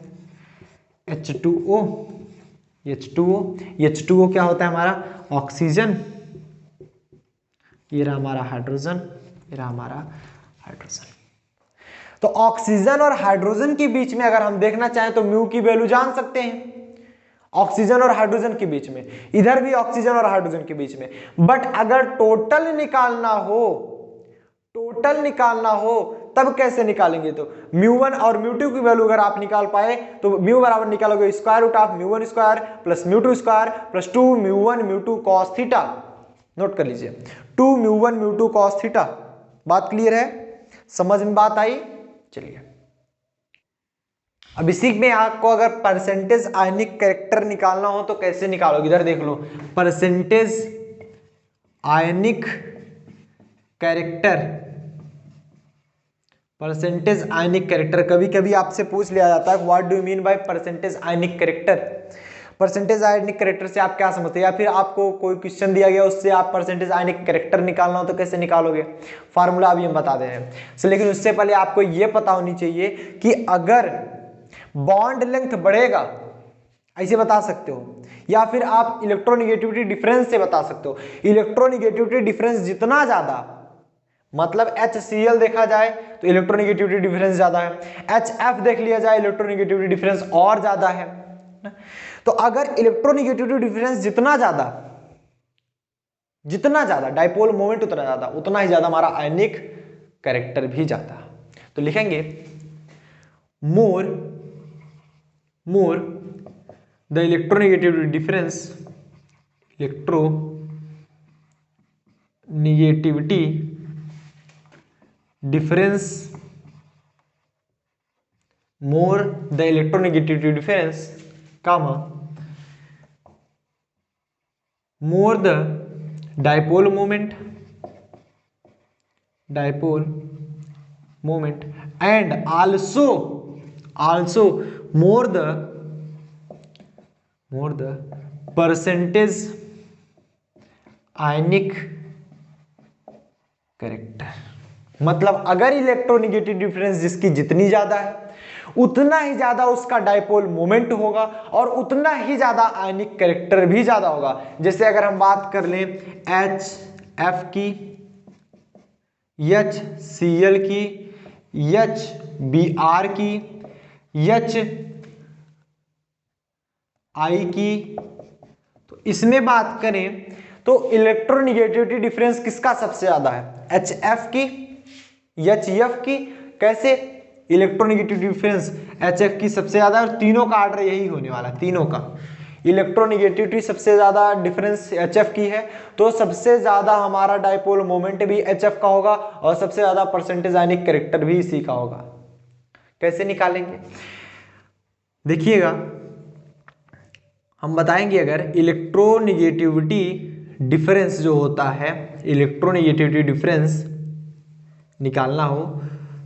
H2O, H2O क्या होता है हमारा? ऑक्सीजन, ये रहा हमारा हाइड्रोजन, ये रहा हमारा हाइड्रोजन। तो ऑक्सीजन और हाइड्रोजन के बीच में अगर हम देखना चाहें तो म्यू की वैल्यू जान सकते हैं, ऑक्सीजन और हाइड्रोजन के बीच में, इधर भी ऑक्सीजन और हाइड्रोजन के बीच में। बट अगर टोटल निकालना हो, टोटल निकालना हो तब कैसे निकालेंगे? तो म्यू वन और म्यू टू की वैल्यू अगर आप निकाल पाए तो म्यू बराबर निकालोगे square root of mu one square plus mu two square plus 2 mu one mu two cos theta. Note कर लीजिए 2 mu one mu two cos theta. बात क्लियर है? समझ में बात आई? चलिए अब इसी में आपको अगर परसेंटेज आयनिक कैरेक्टर निकालना हो तो कैसे निकालोगे? इधर देख लो, percentage ionic character, percentage ionic character. कभी कभी आपसे पूछ लिया जाता है what do you mean by percentage ionic character. Percentage ionic character से आप क्या समझते हैं? या फिर आपको कोई क्वेश्चन दिया गया उससे आप परसेंटेज आयनिक कैरेक्टर निकालना हो तो कैसे निकालोगे? फार्मूला अभी हम बता दे रहे हैं। लेकिन उससे पहले आपको यह पता होनी चाहिए कि अगर बॉन्ड लेंथ बढ़ेगा, ऐसे बता सकते हो, या फिर आप इलेक्ट्रोनिगेटिविटी डिफरेंस से बता सकते हो। इलेक्ट्रोनिगेटिविटी डिफरेंस जितना ज्यादा, मतलब HCl देखा जाए तो इलेक्ट्रोनिगेटिविटी डिफरेंस ज्यादा है, HF देख लिया जाए इलेक्ट्रोनिगेटिविटी डिफरेंस और ज्यादा है। तो अगर इलेक्ट्रोनिगेटिविटी डिफरेंस जितना ज्यादा डाइपोल मोमेंट उतना ज्यादा, उतना ही ज्यादा हमारा आयनिक कैरेक्टर भी ज्यादा। तो लिखेंगे more the electronegativity difference more the electronegativity difference comma more the dipole moment and also more the percentage ionic character। मतलब अगर इलेक्ट्रोनिगेटिव डिफरेंस जिसकी जितनी ज्यादा है उतना ही ज्यादा उसका डाइपोल मोमेंट होगा और उतना ही ज्यादा आयनिक कैरेक्टर भी ज्यादा होगा। जैसे अगर हम बात कर लें HF की, HCl की, HBr की, HI की, तो इसमें बात करें तो इलेक्ट्रोनिगेटिविटी डिफरेंस किसका सबसे ज्यादा है? HF की, HF की। कैसे? इलेक्ट्रोनिगेटिविटी डिफरेंस HF की सबसे ज्यादा, और तीनों का ऑर्डर यही होने वाला है, तीनों का इलेक्ट्रोनिगेटिविटी सबसे ज्यादा डिफरेंस HF की है, तो सबसे ज्यादा हमारा डाइपोल मोमेंट भी HF का होगा और सबसे ज्यादा परसेंटेज आयनिक कैरेक्टर भी इसी का होगा। कैसे निकालेंगे देखिएगा, हम बताएंगे अगर इलेक्ट्रोनिगेटिविटी डिफरेंस जो होता है, इलेक्ट्रोनिगेटिविटी डिफरेंस निकालना हो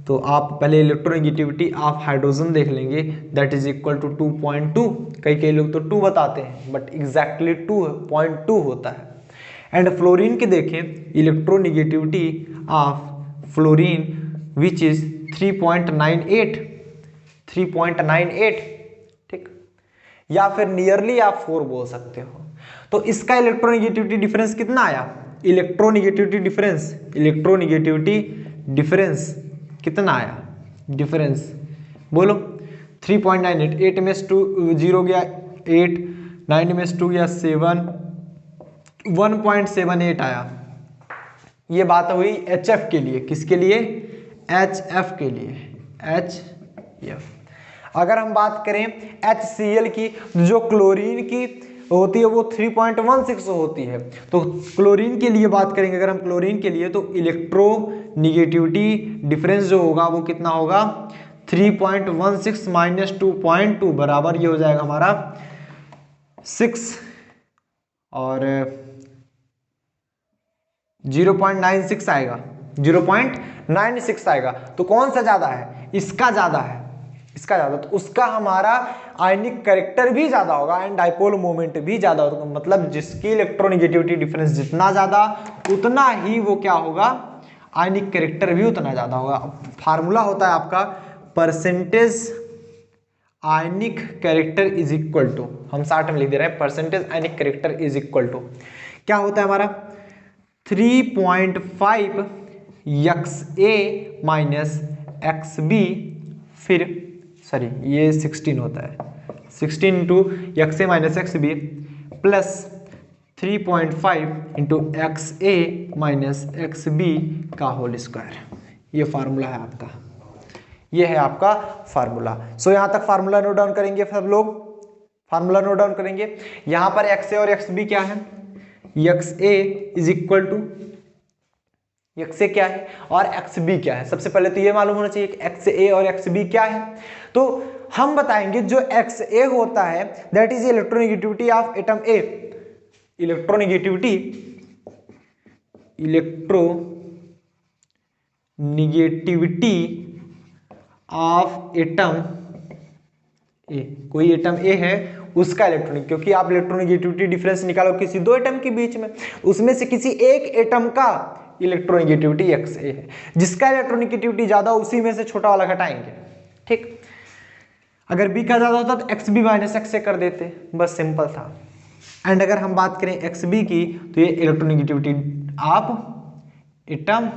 तो आप पहले इलेक्ट्रोनेगेटिविटी ऑफ हाइड्रोजन देख लेंगे, दैट इज इक्वल टू 2.2। कई लोग तो 2 बताते हैं बट एग्जैक्टली 2.2 होता है। एंड फ्लोरीन के देखें, electronegativity of fluorine which is 3.98, ठीक, या फिर नियरली आप 4 बोल सकते हो। तो इसका इलेक्ट्रोनेगेटिविटी डिफरेंस कितना आया? इलेक्ट्रोनेगेटिविटी डिफरेंस कितना आया? डिफरेंस बोलो 3.98, 8 में 2 0 गया 8, 9 में 2 गया 7, 1.78 आया। ये बात हुई HF के लिए, किसके लिए? HF के लिए, HF। अगर हम बात करें HCl की, जो क्लोरीन की होती है वो 3.16 होती है। तो क्लोरीन के लिए बात करेंगे अगर हम क्लोरीन के लिए, तो इलेक्ट्रोनिगेटिविटी डिफरेंस जो होगा वो कितना होगा? 3.16 माइनस 2.2 बराबर ये हो जाएगा हमारा 6 और 0.96 आएगा, 0.96 आएगा। तो कौन सा ज्यादा है? इसका ज्यादा है, इसका ज्यादा। तो उसका हमारा आयनिक कैरेक्टर भी ज्यादा होगा एंड डाइपोल मोमेंट भी ज्यादा होगा। मतलब जिसकी इलेक्ट्रोनिगेटिविटी डिफरेंस जितना ज्यादा, उतना ही वो क्या होगा? आयनिक कैरेक्टर भी उतना ज्यादा होगा। फार्मूला होता है आपका percentage ionic character is equal to, हम शॉर्ट में लिख दे रहे हैं, percentage ionic character is equal to क्या होता है हमारा? 3.5 XA माइनस XB, फिर सॉरी ये 16 होता है, 16 into XA minus XB plus 3.5 into XA minus XB का होल स्क्वायर। ये फार्मूला है आपका, ये है आपका फार्मूला। सो यहां तक फार्मूला नोट डाउन करेंगे सब लोग, फार्मूला नोट डाउन करेंगे। यहां पर XA और XB क्या है? XA is equal to, XA क्या है और XB क्या है? सबसे पहले तो ये मालूम होना चाहिए कि XA और XB क्या है। तो हम बताएंगे जो XA होता है that is electronegativity of atom A, electronegativity of atom A, कोई एटम A है उसका इलेक्ट्रॉनिक, क्योंकि आप इलेक्ट्रोनिगेटिविटी डिफरेंस निकालो किसी दो एटम के बीच में, उसमें से किसी एक एटम का इलेक्ट्रोनिगेटिविटी XA है, जिसका इलेक्ट्रोनिगेटिविटी ज्यादा उसी में से छोटा वाला घटाएंगे। ठीक, अगर B का ज्यादा होता तो XB माइनस XA कर देते, बस सिंपल था। एंड अगर हम बात करें XB की, तो ये इलेक्ट्रोनिगेटिविटी ऑफ एटम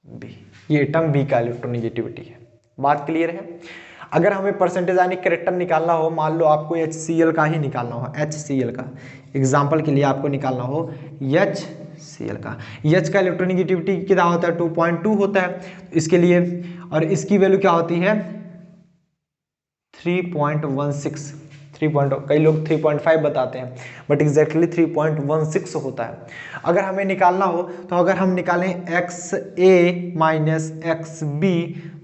B, ये एटम B का इलेक्ट्रोनिगेटिविटी है। बात क्लियर है? अगर हमें परसेंटेज आयनिक कैरेक्टर निकालना हो, मान लो आपको HCl का ही निकालना हो, HCl का एग्जांपल के लिए आपको निकालना हो HCl का, H का इलेक्ट्रोनिगेटिविटी कितना होता है? 2.2 होता है इसके लिए, और इसकी वैल्यू क्या होती है? 3.16, कई लोग 3.5 बताते हैं बट एग्जैक्टली 3.16 होता है। अगर हमें निकालना हो तो अगर हम निकालें XA माइनस XB,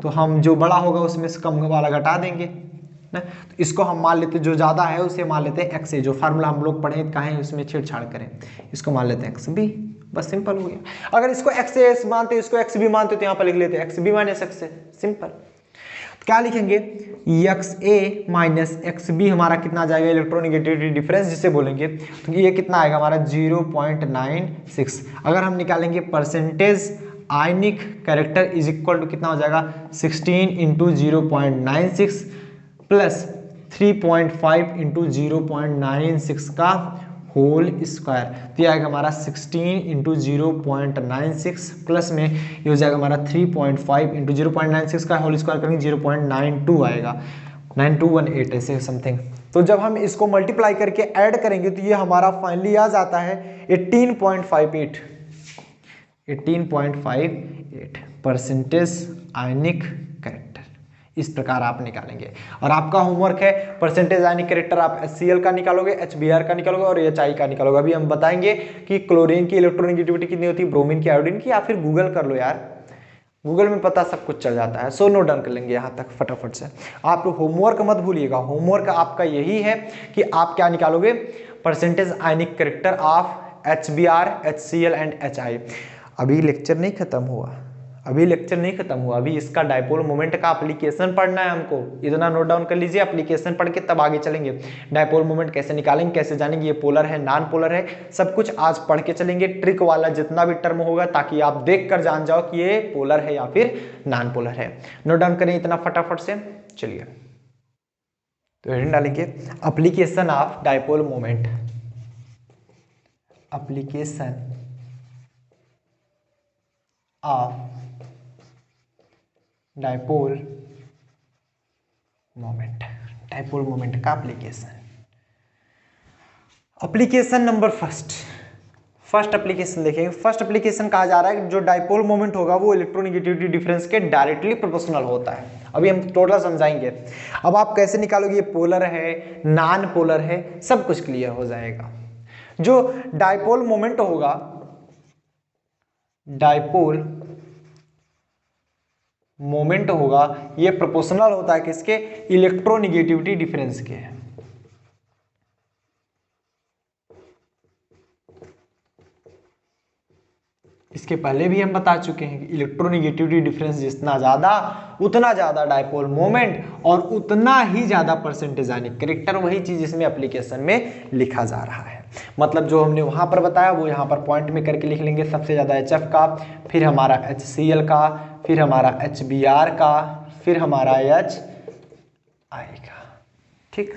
तो हम जो बड़ा होगा उसमें से कम वाला घटा देंगे ना। तो इसको हम मान लेते, जो ज्यादा है उसे मान लेते हैं XA, जो फार्मूला हम लोग पढ़े कहें उसमें छेड़छाड़ करें, इसको मान लेते हैं XB, बस सिंपल हो गया। अगर इसको XA मानते, इसको XB मानते, तो यहाँ पर लिख लेते हैं XB माइनस XA, सिंपल। क्या लिखेंगे? XA माइनस XB हमारा कितना आ जाएगा? इलेक्ट्रोनिगेटिविटी डिफरेंस जिसे बोलेंगे, तो ये कितना आएगा हमारा? 0.96। अगर हम निकालेंगे percentage ionic character is equal to कितना हो जाएगा? 16 इंटू 0.96 प्लस 3.5 इंटू 0.96 का होल स्क्वायर, तो ये आएगा हमारा 16 इंटू 0.96 प्लस में ये हो जाएगा हमारा 3.5 इंटू 0.96 का होल स्क्वायर करेंगे 0.92 आएगा, 9218 ऐसे समथिंग। तो जब हम इसको मल्टीप्लाई करके ऐड करेंगे तो ये हमारा फाइनली आ जाता है 18.58 परसेंटेज आयनिक कैरेक्टर। इस प्रकार आप निकालेंगे, और आपका होमवर्क है परसेंटेज आयनिक कैरेक्टर आप HCl का निकालोगे, HBr का निकालोगे और HI का निकालोगे। अभी हम बताएंगे कि क्लोरीन की इलेक्ट्रोनिगेटिविटी कितनी होती है, ब्रोमीन की, आयोडीन की, या फिर गूगल कर लो यार, गूगल में पता सब कुछ चल जाता है। सो नोट डाउन कर लेंगे यहाँ तक फटाफट से। आप होमवर्क मत भूलिएगा, होमवर्क आपका यही है कि आप क्या निकालोगे? Percentage ionic character of HBr, HCl and HI। अभी लेक्चर नहीं खत्म हुआ, अभी इसका डाइपोल मोमेंट का एप्लीकेशन पढ़ना है हमको, इतना नोट डाउन कर लीजिए। एप्लीकेशन पढ़ के तब आगे चलेंगे। डाइपोल मोमेंट कैसे निकालेंगे, कैसे जानेंगे, ये पोलर है, नॉन पोलर है, सब कुछ आज पढ़ के चलेंगे। ट्रिक वाला जितना भी टर्म होगा, ताकि आप देख कर जान जाओ कि ये पोलर है या फिर नॉन पोलर है। नोट डाउन करें इतना फटाफट से, चलिए तो हेडिंग डालेंगे application of dipole moment, application of dipole moment, dipole moment का application. Application number first, first application देखेंगे। फर्स्ट एप्लीकेशन कहा जा रहा है कि जो डाइपोल मोमेंट होगा वो इलेक्ट्रोनेगेटिविटी डिफरेंस के डायरेक्टली प्रोपोर्शनल होता है। अभी हम टोटल समझाएंगे। अब आप कैसे निकालोगे, ये पोलर है, नॉन पोलर है, सब कुछ क्लियर हो जाएगा। जो डाइपोल मोमेंट होगा, डाइपोल मोमेंट होगा, ये प्रोपोर्शनल होता है किसके, इलेक्ट्रोनेगेटिविटी डिफरेंस के। इसके पहले भी हम बता चुके हैं कि इलेक्ट्रोनेगेटिविटी डिफरेंस जितना ज्यादा उतना ज्यादा डाइपोल मोमेंट और उतना ही ज्यादा परसेंटेज आयनिक कैरेक्टर। वही चीज इसमें एप्लीकेशन में लिखा जा रहा है। मतलब जो हमने वहां पर बताया वो यहाँ पर पॉइंट में करके लिख लेंगे। सबसे ज्यादा HF का, फिर हमारा HCl का, फिर हमारा HBr का, फिर हमारा HI का। ठीक,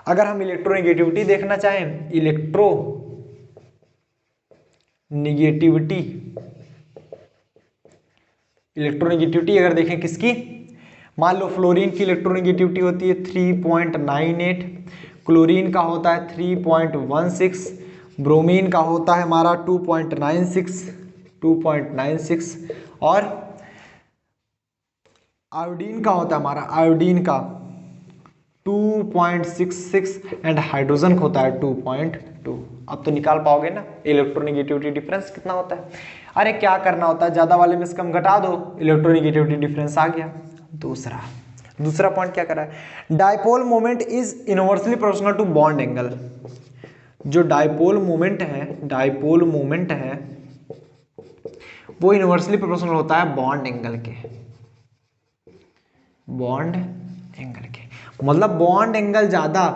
अगर हम इलेक्ट्रोनेगेटिविटी देखना चाहें, इलेक्ट्रोनेगेटिविटी अगर देखें किसकी, मान लो फ्लोरीन की इलेक्ट्रोनेगेटिविटी होती है 3.98, क्लोरीन का होता है 3.16, ब्रोमीन का होता है हमारा 2.96 और आयोडीन का होता है हमारा, आयोडीन का 2.66 एंड हाइड्रोजन का होता है 2.2। अब तो निकाल पाओगे ना इलेक्ट्रोनेगेटिविटी डिफरेंस कितना होता है। अरे क्या करना होता है, ज्यादा वाले में से कम घटा दो, इलेक्ट्रोनेगेटिविटी डिफरेंस आ गया। दूसरा पॉइंट क्या कर रहा है, dipole moment is inversely proportional to bond angle. जो डाइपोल मोमेंट है वो इनवर्सली प्रोपोर्शनल होता है बॉन्ड एंगल के। मतलब बॉन्ड एंगल ज्यादा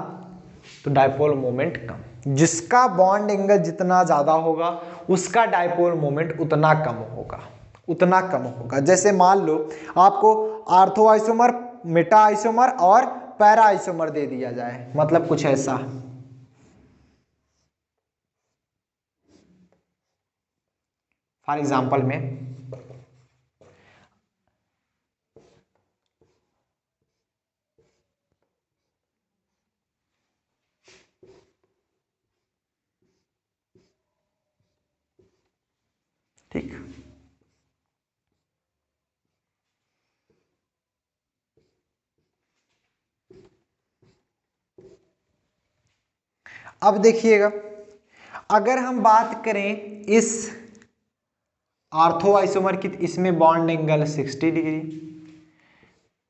तो डाइपोल मोमेंट कम। जिसका बॉन्ड एंगल जितना ज्यादा होगा उसका डाइपोल मोमेंट उतना कम होगा। जैसे मान लो आपको आर्थो आइसोमर, मेटा आइसोमर और पैरा आइसोमर दे दिया जाए, मतलब कुछ ऐसा। फॉर एग्जाम्पल में ठीक, अब देखिएगा, अगर हम बात करें इस आर्थो आइसोमर की, इसमें बॉन्ड एंगल 60 डिग्री,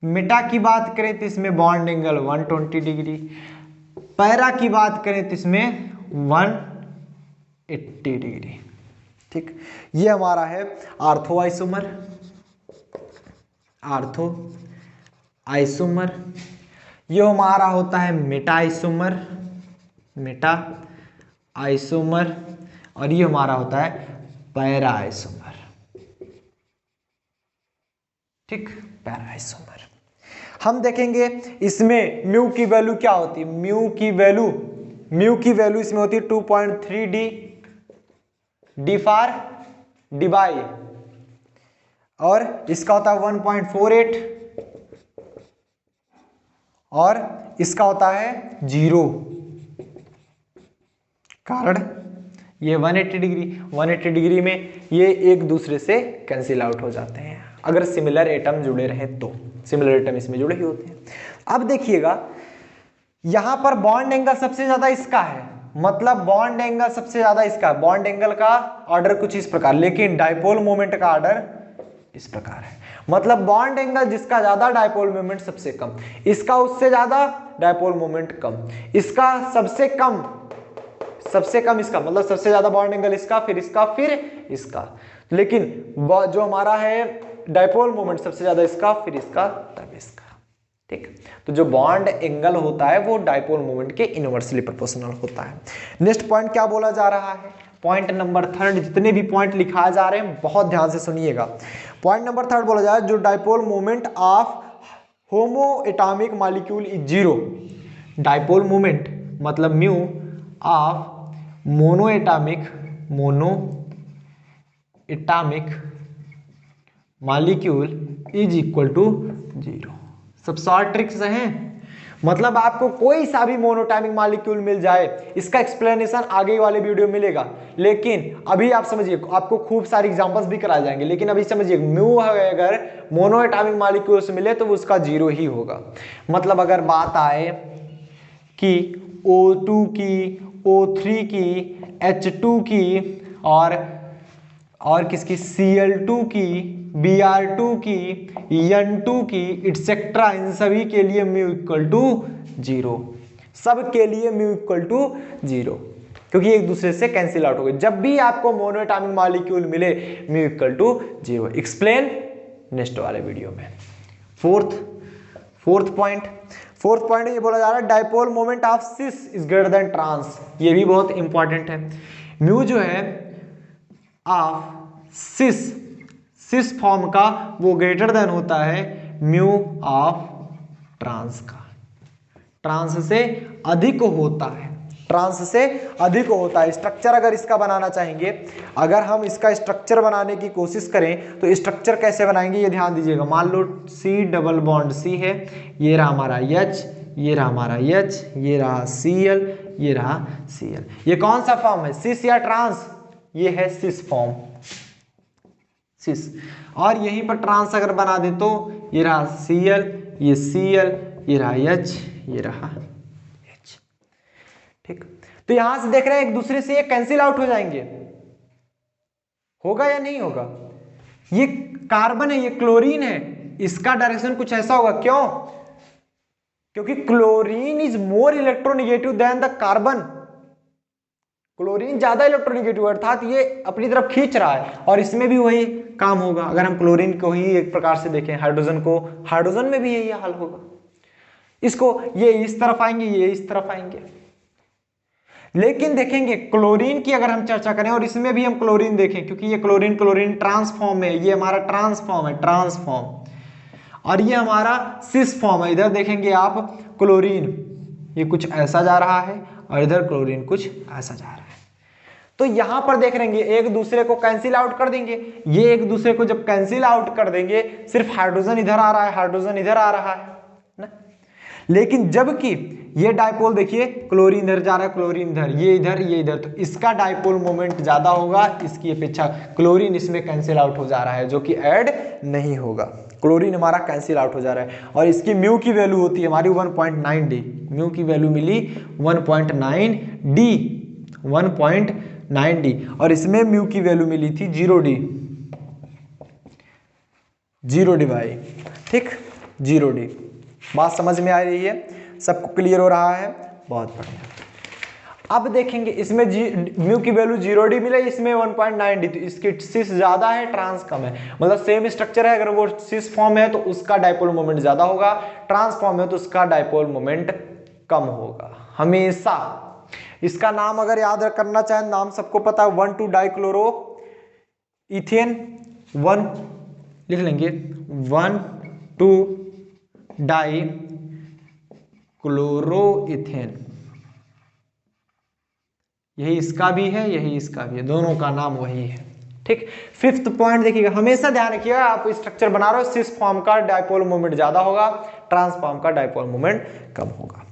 मेटा की बात करें तो इसमें बॉन्ड एंगल 120 डिग्री, पैरा की बात करें तो इसमें 180 डिग्री। ठीक, ये हमारा है आर्थो आइसोमर। ये हमारा होता है मेटा आइसोमर और ये हमारा होता है पैरा आइसोमर। ठीक, पैरा आइसोमर। हम देखेंगे इसमें म्यू की वैल्यू क्या होती है, म्यू की वैल्यू इसमें होती है 2.3 डी फॉर डिबाई, और इसका होता है 1.48 और इसका होता है 0। कारण ये 180 डिग्री में ये एक दूसरे से कैंसिल आउट हो जाते हैं अगर सिमिलर एटम जुड़े रहे तो। सिमिलर एटम इसमें जुड़े ही होते हैं। अब देखिएगा यहां पर बॉन्ड एंगल सबसे ज्यादा इसका है, मतलब बॉन्ड एंगल सबसे ज्यादा इसका है। बॉन्ड एंगल का ऑर्डर कुछ इस प्रकार, लेकिन डाइपोल मोमेंट का ऑर्डर इस प्रकार है। मतलब बॉन्ड एंगल जिसका ज्यादा डाइपोल मोमेंट सबसे कम, इसका उससे ज्यादा डाइपोल मोमेंट कम, इसका सबसे कम इसका, मतलब सबसे ज्यादा बॉन्ड एंगल इसका, फिर इसका, फिर इसका। लेकिन जो हमारा है डाइपोल मोमेंट सबसे ज्यादा इसका, फिर इसका, तब इसका। ठीक, तो जो बॉन्ड एंगल होता है वो डाइपोल मोमेंट के इनवर्सली प्रोपोर्शनल होता है। नेक्स्ट पॉइंट क्या बोला जा रहा है, पॉइंट नंबर 3। जितने भी पॉइंट लिखाए जा रहे हैं बहुत ध्यान से सुनिएगा। पॉइंट नंबर 3 बोला जा रहा है जो dipole moment of homo atomic molecule is 0। Dipole moment मतलब mu of mono atomic molecule is equal to 0। सब शॉर्ट ट्रिक्स हैं, मतलब आपको कोई सा भी मोनोटाइमिक मॉलिक्यूल मिल जाए, इसका एक्सप्लेनेशन आगे वाले वीडियो में मिलेगा, लेकिन अभी आप समझिए, आपको खूब सारे एग्जांपल्स भी कराए जाएंगे, लेकिन अभी समझिए म्यू अगर मोनोएटॉमिक मॉलिक्यूल से मिले तो उसका 0 ही होगा। मतलब अगर बात आए कि O2 की, O3 की, H2 की और किसकी, Cl2 की, Br2 की, N2 की, इटसेट्रा, इन सभी के लिए म्यू इक्वल टू 0, सब के लिए म्यू इक्वल टू 0, क्योंकि एक दूसरे से कैंसिल आउट हो गए। जब भी आपको मोनोएटॉमिक मॉलिक्यूल मिले mu equal to 0। Explain next वाले वीडियो में। फोर्थ पॉइंट ये बोला जा रहा है dipole moment of cis is greater than trans. ये भी बहुत इंपॉर्टेंट है। म्यू जो है ऑफ सिस फॉर्म का वो ग्रेटर देन होता है म्यू ऑफ ट्रांस का, ट्रांस से अधिक होता है, ट्रांस से अधिक होता है। स्ट्रक्चर अगर इसका बनाना चाहेंगे, अगर हम इसका स्ट्रक्चर बनाने की कोशिश करें तो स्ट्रक्चर कैसे बनाएंगे ये ध्यान दीजिएगा। मान लो C डबल बॉन्ड C है, ये रहा हमारा H, ये रहा हमारा H, ये रहा Cl, ये रहा Cl। ये कौन सा फॉर्म है, सिस या ट्रांस? ये है सिस फॉर्म, सिस। और यहीं पर ट्रांस अगर बना दे तो ये रहा Cl, ये Cl, ये रहा H, ये रहा H। ठीक, तो यहां से देख रहे हैं एक दूसरे से ये कैंसिल आउट हो जाएंगे, होगा या नहीं होगा? ये कार्बन है, ये क्लोरीन है, इसका डायरेक्शन कुछ ऐसा होगा। क्यों? क्योंकि chlorine is more electronegative than the carbon. Chlorine ज्यादा इलेक्ट्रोनेगेटिव, अर्थात ये अपनी तरफ खींच रहा है, और इसमें भी वही काम होगा। अगर हम क्लोरीन को ही एक प्रकार से देखें, हाइड्रोजन को, हाइड्रोजन में भी यही हाल होगा। इसको ये इस तरफ आएंगे, ये इस तरफ आएंगे। लेकिन देखेंगे क्लोरीन की अगर हम चर्चा करें, और इसमें भी हम क्लोरीन देखें, क्योंकि ये क्लोरीन ट्रांसफॉर्म है, ये हमारा ट्रांसफॉर्म है, ट्रांसफॉर्म, और ये हमारा सिस फॉर्म है। इधर देखेंगे आप क्लोरीन ये कुछ ऐसा जा रहा है, और इधर क्लोरीन कुछ ऐसा जा रहा है। तो यहां पर देख लेंगे एक दूसरे को कैंसिल आउट कर देंगे। ये एक दूसरे को जब कैंसिल आउट कर देंगे, सिर्फ हाइड्रोजन इधर आ रहा है, हाइड्रोजन इधर आ रहा है ना। लेकिन जबकि ये डाइपोल देखिए, क्लोरीन इधर जा रहा है, क्लोरीन इधर, ये इधर, ये इधर, तो इसका डाइपोल मोमेंट ज्यादा होगा इसकी अपेक्षा। क्लोरीन इसमें कैंसिल आउट हो जा रहा है, जो कि ऐड नहीं होगा। क्लोरीन हमारा कैंसिल आउट हो जा रहा है, और इसकी म्यू की वैल्यू होती है हमारी 1.9 डी। म्यू की वैल्यू मिली 1.9 डी, 1.9 डी, और इसमें म्यू की वैल्यू मिली थी 0 डी, 0 डी भाई। ठीक, 0 डी। बात समझ में आ रही है? सबको क्लियर हो रहा है? बहुत बढ़िया। अब देखेंगे इसमें म्यू की वैल्यू 0 डी मिले, इसमें 1.9 डी, तो इसकी सिस ज्यादा है, ट्रांस कम है। मतलब सेम स्ट्रक्चर है, अगर वो सिस फॉर्म है तो उसका डाइपोल मोमेंट ज्यादा होगा, ट्रांस फॉर्म है तो उसका डाइपोल मोमेंट कम होगा हमेशा। इसका नाम अगर याद करना चाहें, नाम सबको पता है, 1,2 डाइक्लोरो इथेन, 1 लिख लेंगे, 1,2 डाई क्लोरोइथेन। यही इसका भी है, यही इसका भी है, दोनों का नाम वही है। ठीक, फिफ्थ पॉइंट देखिएगा, हमेशा ध्यान रखिएगा, आप स्ट्रक्चर बना रहे हो, सिस फॉर्म का डाइपोल मोमेंट ज्यादा होगा, ट्रांस फॉर्म का डाइपोल मोमेंट कम होगा।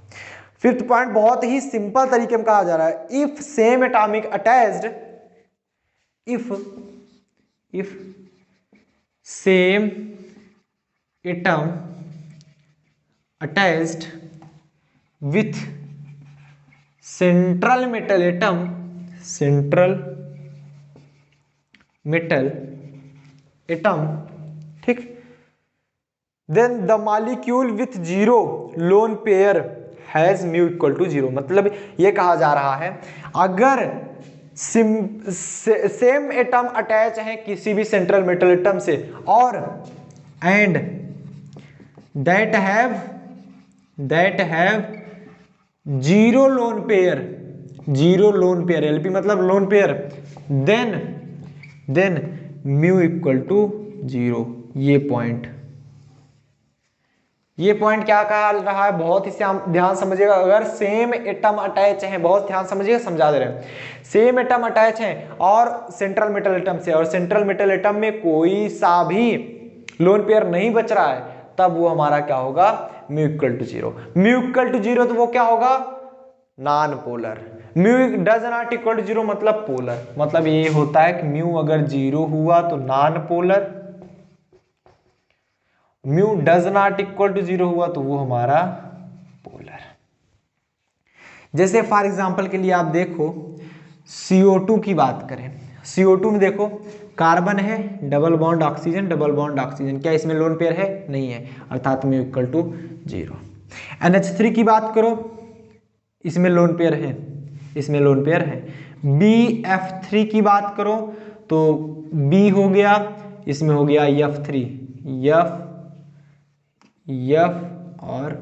फिफ्थ पॉइंट बहुत ही सिंपल तरीके में कहा जा रहा है, if same atomic attached, if same atom attached with central metal atom, central metal atom, ठीक, then the molecule with 0 lone pair has mu equal to 0। मतलब ये कहा जा रहा है, अगर सेम एटम अटैच है किसी भी सेंट्रल मेटल एटम से, और and that have 0 lone pair, 0 lone pair, LP मतलब lone pair, then mu equal to 0। ये पॉइंट क्या कहा रहा है, बहुत ही ध्यान समझिएगा। अगर सेम एटम अटैच है, बहुत ध्यान समझिएगा, समझा दे रहे हैं, सेम एटम अटैच है और सेंट्रल मेटल एटम से, और सेंट्रल मेटल एटम में कोई सा भी लोन पेयर नहीं बच रहा है, तब वो हमारा क्या होगा, mu equal to 0। Mu equal to 0 तो वो क्या होगा, non polar. Mu does not equal to 0 मतलब पोलर। मतलब ये होता है कि म्यू अगर 0 हुआ तो non polar, mu does not equal to 0 हुआ तो वो हमारा पोलर। जैसे फॉर एग्जांपल के लिए आप देखो CO2 की बात करें, CO2 में देखो कार्बन है, double bond oxygen, double bond oxygen, क्या इसमें लोन पेयर है, नहीं है, अर्थात म्यू इक्वल टू 0। NH3 की बात करो, इसमें लोन पेयर है, इसमें लोन पेयर है। BF3 की बात करो तो B हो गया, इसमें हो गया F3, F और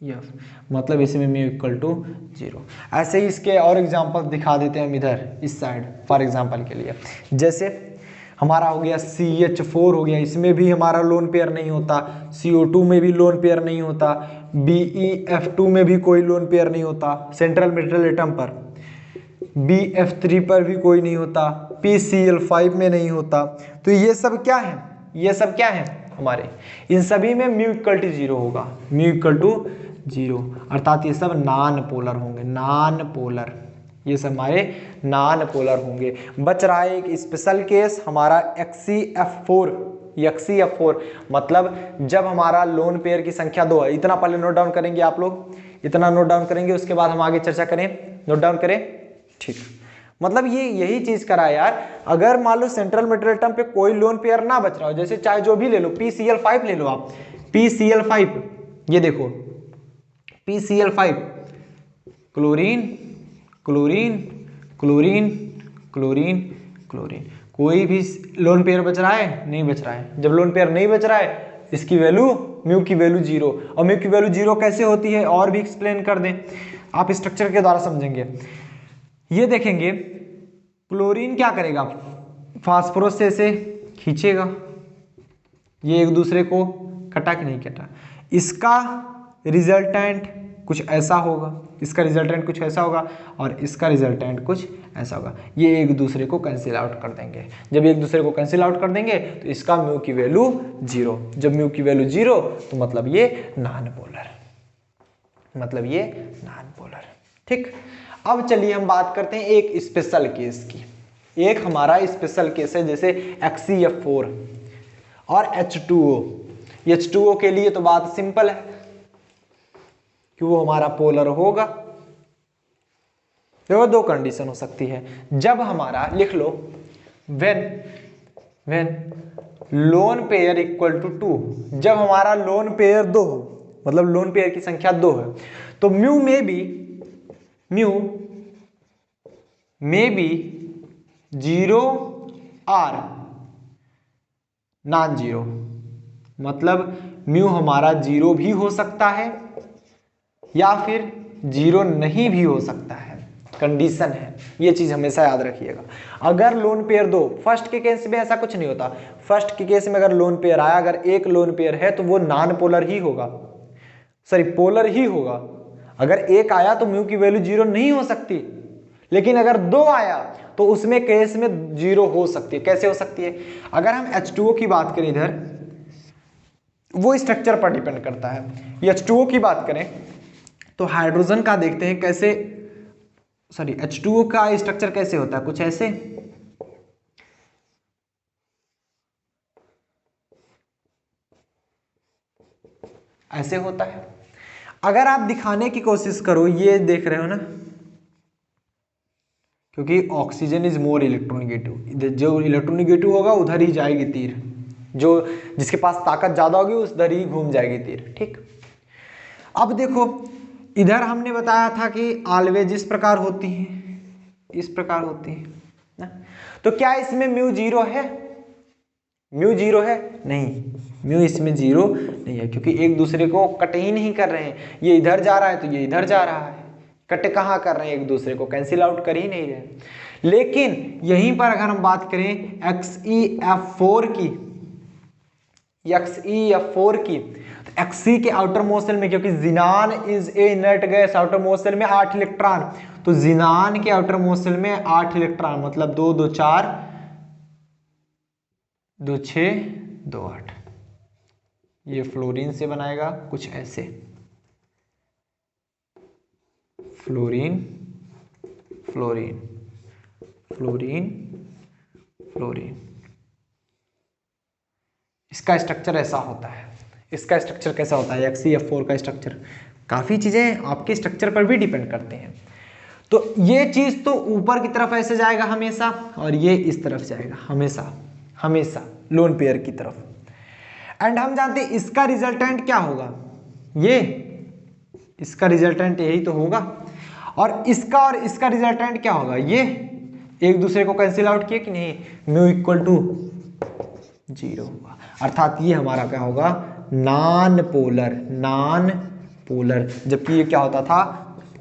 F, मतलब इसमें म्यू इक्वल टू 0। ऐसे ही इसके और एग्जांपल दिखा देते हैं हम इधर इस साइड फॉर एग्जांपल के लिए। जैसे हमारा हो गया CH4 हो गया, इसमें भी हमारा लोन पेयर नहीं होता, CO2 में भी लोन पेयर नहीं होता, BeF2 में भी कोई लोन पेयर नहीं होता, सेंट्रल मेटल एटम पर BF3 पर भी कोई नहीं होता, PCl5 में नहीं होता। तो ये सब क्या है, ये सब क्या है हमारे, इन सभी में म्यू इक्वल टू 0 होगा, म्यू इक्वल टू 0, अर्थात ये सब नॉन पोलर होंगे, नॉन पोलर, ये सब हमारे नॉन पोलर होंगे। बच रहा है एक स्पेशल केस हमारा XeF4, मतलब जब हमारा लोन पेयर की संख्या 2 है। इतना पहले नोट डाउन करेंगे आप लोग, इतना नोट डाउन करेंगे, उसके बाद हम आगे चर्चा करें। नोट डाउन करें, ठीक। मतलब ये यही चीज करा है यार, अगर मान लो सेंट्रल मेटल एटम पे कोई लोन पेयर ना बच रहा हो, जैसे चाहे जो भी ले लो, PCl5 ले लो आप, PCl5, ये देखो PCl5, chlorine chlorine chlorine chlorine chlorine, कोई भी लोन पेयर बच रहा है, नहीं बच रहा है। जब लोन पेयर नहीं बच रहा है, इसकी वैल्यू, म्यू की वैल्यू 0। और म्यू की वैल्यू 0 कैसे होती है और भी एक्सप्लेन कर दें, आप स्ट्रक्चर के द्वारा समझेंगे। ये देखेंगे क्लोरीन क्या करेगा, फास्फोरस से इसे खींचेगा, ये एक दूसरे को कटा कि नहीं कटा, इसका रिजल्टेंट कुछ ऐसा होगा, इसका रिजल्टेंट कुछ ऐसा होगा और इसका रिजल्टेंट कुछ ऐसा होगा। ये एक दूसरे को कैंसिल आउट कर देंगे। जब एक दूसरे को कैंसिल आउट कर देंगे तो इसका म्यू की वैल्यू 0। जब म्यू की वैल्यू 0 तो मतलब ये नॉन पोलर, मतलब ये नॉन पोलर, ठीक। अब चलिए हम बात करते हैं एक स्पेशल केस की। एक हमारा स्पेशल केस है जैसे XeF4 और H2O। H2O के लिए तो बात सिंपल है कि वो हमारा पोलर होगा। तो दो कंडीशन हो सकती है, जब हमारा लिख लो when lone pair equal to 2, जब हमारा लोन पेयर 2 हो, मतलब लोन पेयर की संख्या 2 है, तो म्यू में बी 0 आर नॉन 0, मतलब म्यू हमारा 0 भी हो सकता है या फिर 0 नहीं भी हो सकता है, कंडीशन है। ये चीज हमेशा याद रखिएगा। अगर लोन पेयर 2, फर्स्ट के केस में ऐसा कुछ नहीं होता। फर्स्ट के केस में अगर लोन पेयर आया, अगर एक लोन पेयर है तो वो नॉन पोलर ही होगा, सॉरी पोलर ही होगा। अगर एक आया तो म्यू की वैल्यू 0 नहीं हो सकती, लेकिन अगर 2 आया तो उसमें केस में 0 हो सकती है। कैसे हो सकती है, अगर हम H2O की बात करें, इधर वो स्ट्रक्चर पर डिपेंड करता है। H2O की बात करें तो हाइड्रोजन का देखते हैं कैसे, सॉरी H2O का स्ट्रक्चर कैसे होता है, कुछ ऐसे, ऐसे होता है। अगर आप दिखाने की कोशिश करो, ये देख रहे हो ना, क्योंकि ऑक्सीजन इज मोर इलेक्ट्रोनिगेटिव, जो इलेक्ट्रोनिगेटिव होगा उधर ही जाएगी तीर, जो जिसके पास ताकत ज्यादा होगी उधर ही घूम जाएगी तीर, ठीक। अब देखो इधर हमने बताया था कि ऑलवेज इस प्रकार होती है, इस प्रकार होती है ना? तो क्या इसमें म्यू 0 है, म्यू 0 है, नहीं, म्यू इसमें 0 नहीं है, क्योंकि एक दूसरे को कट ही नहीं कर रहे हैं। ये इधर जा रहा है तो ये इधर जा रहा है, कट कहाँ कर रहे हैं, एक दूसरे को कैंसिल आउट कर ही नहीं रहे। लेकिन यहीं पर अगर हम बात करें XeF4 की, XeF4 की, तो Xe के आउटर मोस्ट शेल में, क्योंकि xenon is a inert gas, outer most shell में 8 इलेक्ट्रॉन, तो जिनान के आउटर मोस्ट शेल में 8 इलेक्ट्रॉन, मतलब 2 2 4 2 6 2 8, ये फ्लोरीन से बनाएगा कुछ ऐसे, फ्लोरीन फ्लोरीन फ्लोरीन फ्लोरीन, इसका स्ट्रक्चर ऐसा होता है। इसका स्ट्रक्चर कैसा होता है, HCl4 का स्ट्रक्चर। काफी चीजें आपके स्ट्रक्चर पर भी डिपेंड करते हैं। तो ये चीज तो ऊपर की तरफ ऐसे जाएगा हमेशा, और ये इस तरफ जाएगा हमेशा, हमेशा लोन पेयर की तरफ। एंड हम जानते हैं इसका रिजल्टेंट क्या होगा, ये इसका रिजल्टेंट यही तो होगा, और इसका रिजल्टेंट क्या होगा, ये एक दूसरे को कैंसिल आउट किए कि नहीं, म्यू इक्वल टू 0 होगा। अर्थात ये हमारा क्या होगा, नॉन पोलर, जबकि ये क्या होता था,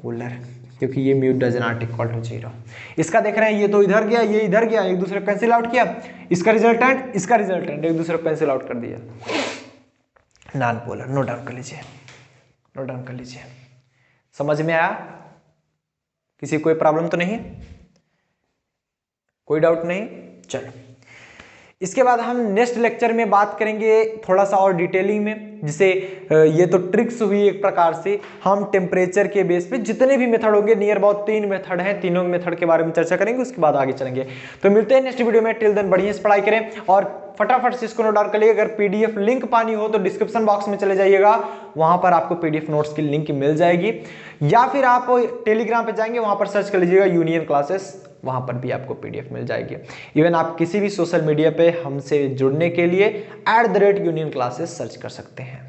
पोलर, क्योंकि ये mu does not equal to 0। इसका देख रहे हैं, ये तो इधर गया, ये इधर गया, एक दूसरे को कैंसिल आउट किया, इसका रिजल्टेंट एक दूसरे को कैंसिल आउट कर दिया, नॉन पोलर। नोट डाउन कर लीजिए, नोट डाउन कर लीजिए। समझ में आया? किसी कोई प्रॉब्लम तो नहीं, कोई डाउट नहीं? चलो, इसके बाद हम नेक्स्ट लेक्चर में बात करेंगे थोड़ा सा और डिटेलिंग में, जिसे ये तो ट्रिक्स हुई एक प्रकार से। हम टेम्परेचर के बेस पे जितने भी मेथड होंगे, नियर अबाउट 3 मेथड हैं, तीनों मेथड के बारे में चर्चा करेंगे, उसके बाद आगे चलेंगे। तो मिलते हैं नेक्स्ट वीडियो में, टिल देन बढ़िया से पढ़ाई करें और फटाफट से इसको नोट डाउन कर लीजिए। अगर पीडीएफ लिंक पानी हो तो डिस्क्रिप्शन बॉक्स में चले जाइएगा, वहां पर आपको पीडीएफ नोट्स की लिंक मिल जाएगी, या फिर आप टेलीग्राम पे जाएंगे, वहां पर सर्च कर लीजिएगा यूनियन क्लासेस, वहां पर भी आपको पीडीएफ मिल जाएगी। इवन आप किसी भी सोशल मीडिया पे हमसे जुड़ने के लिए @यूनियन क्लासेस सर्च कर सकते हैं।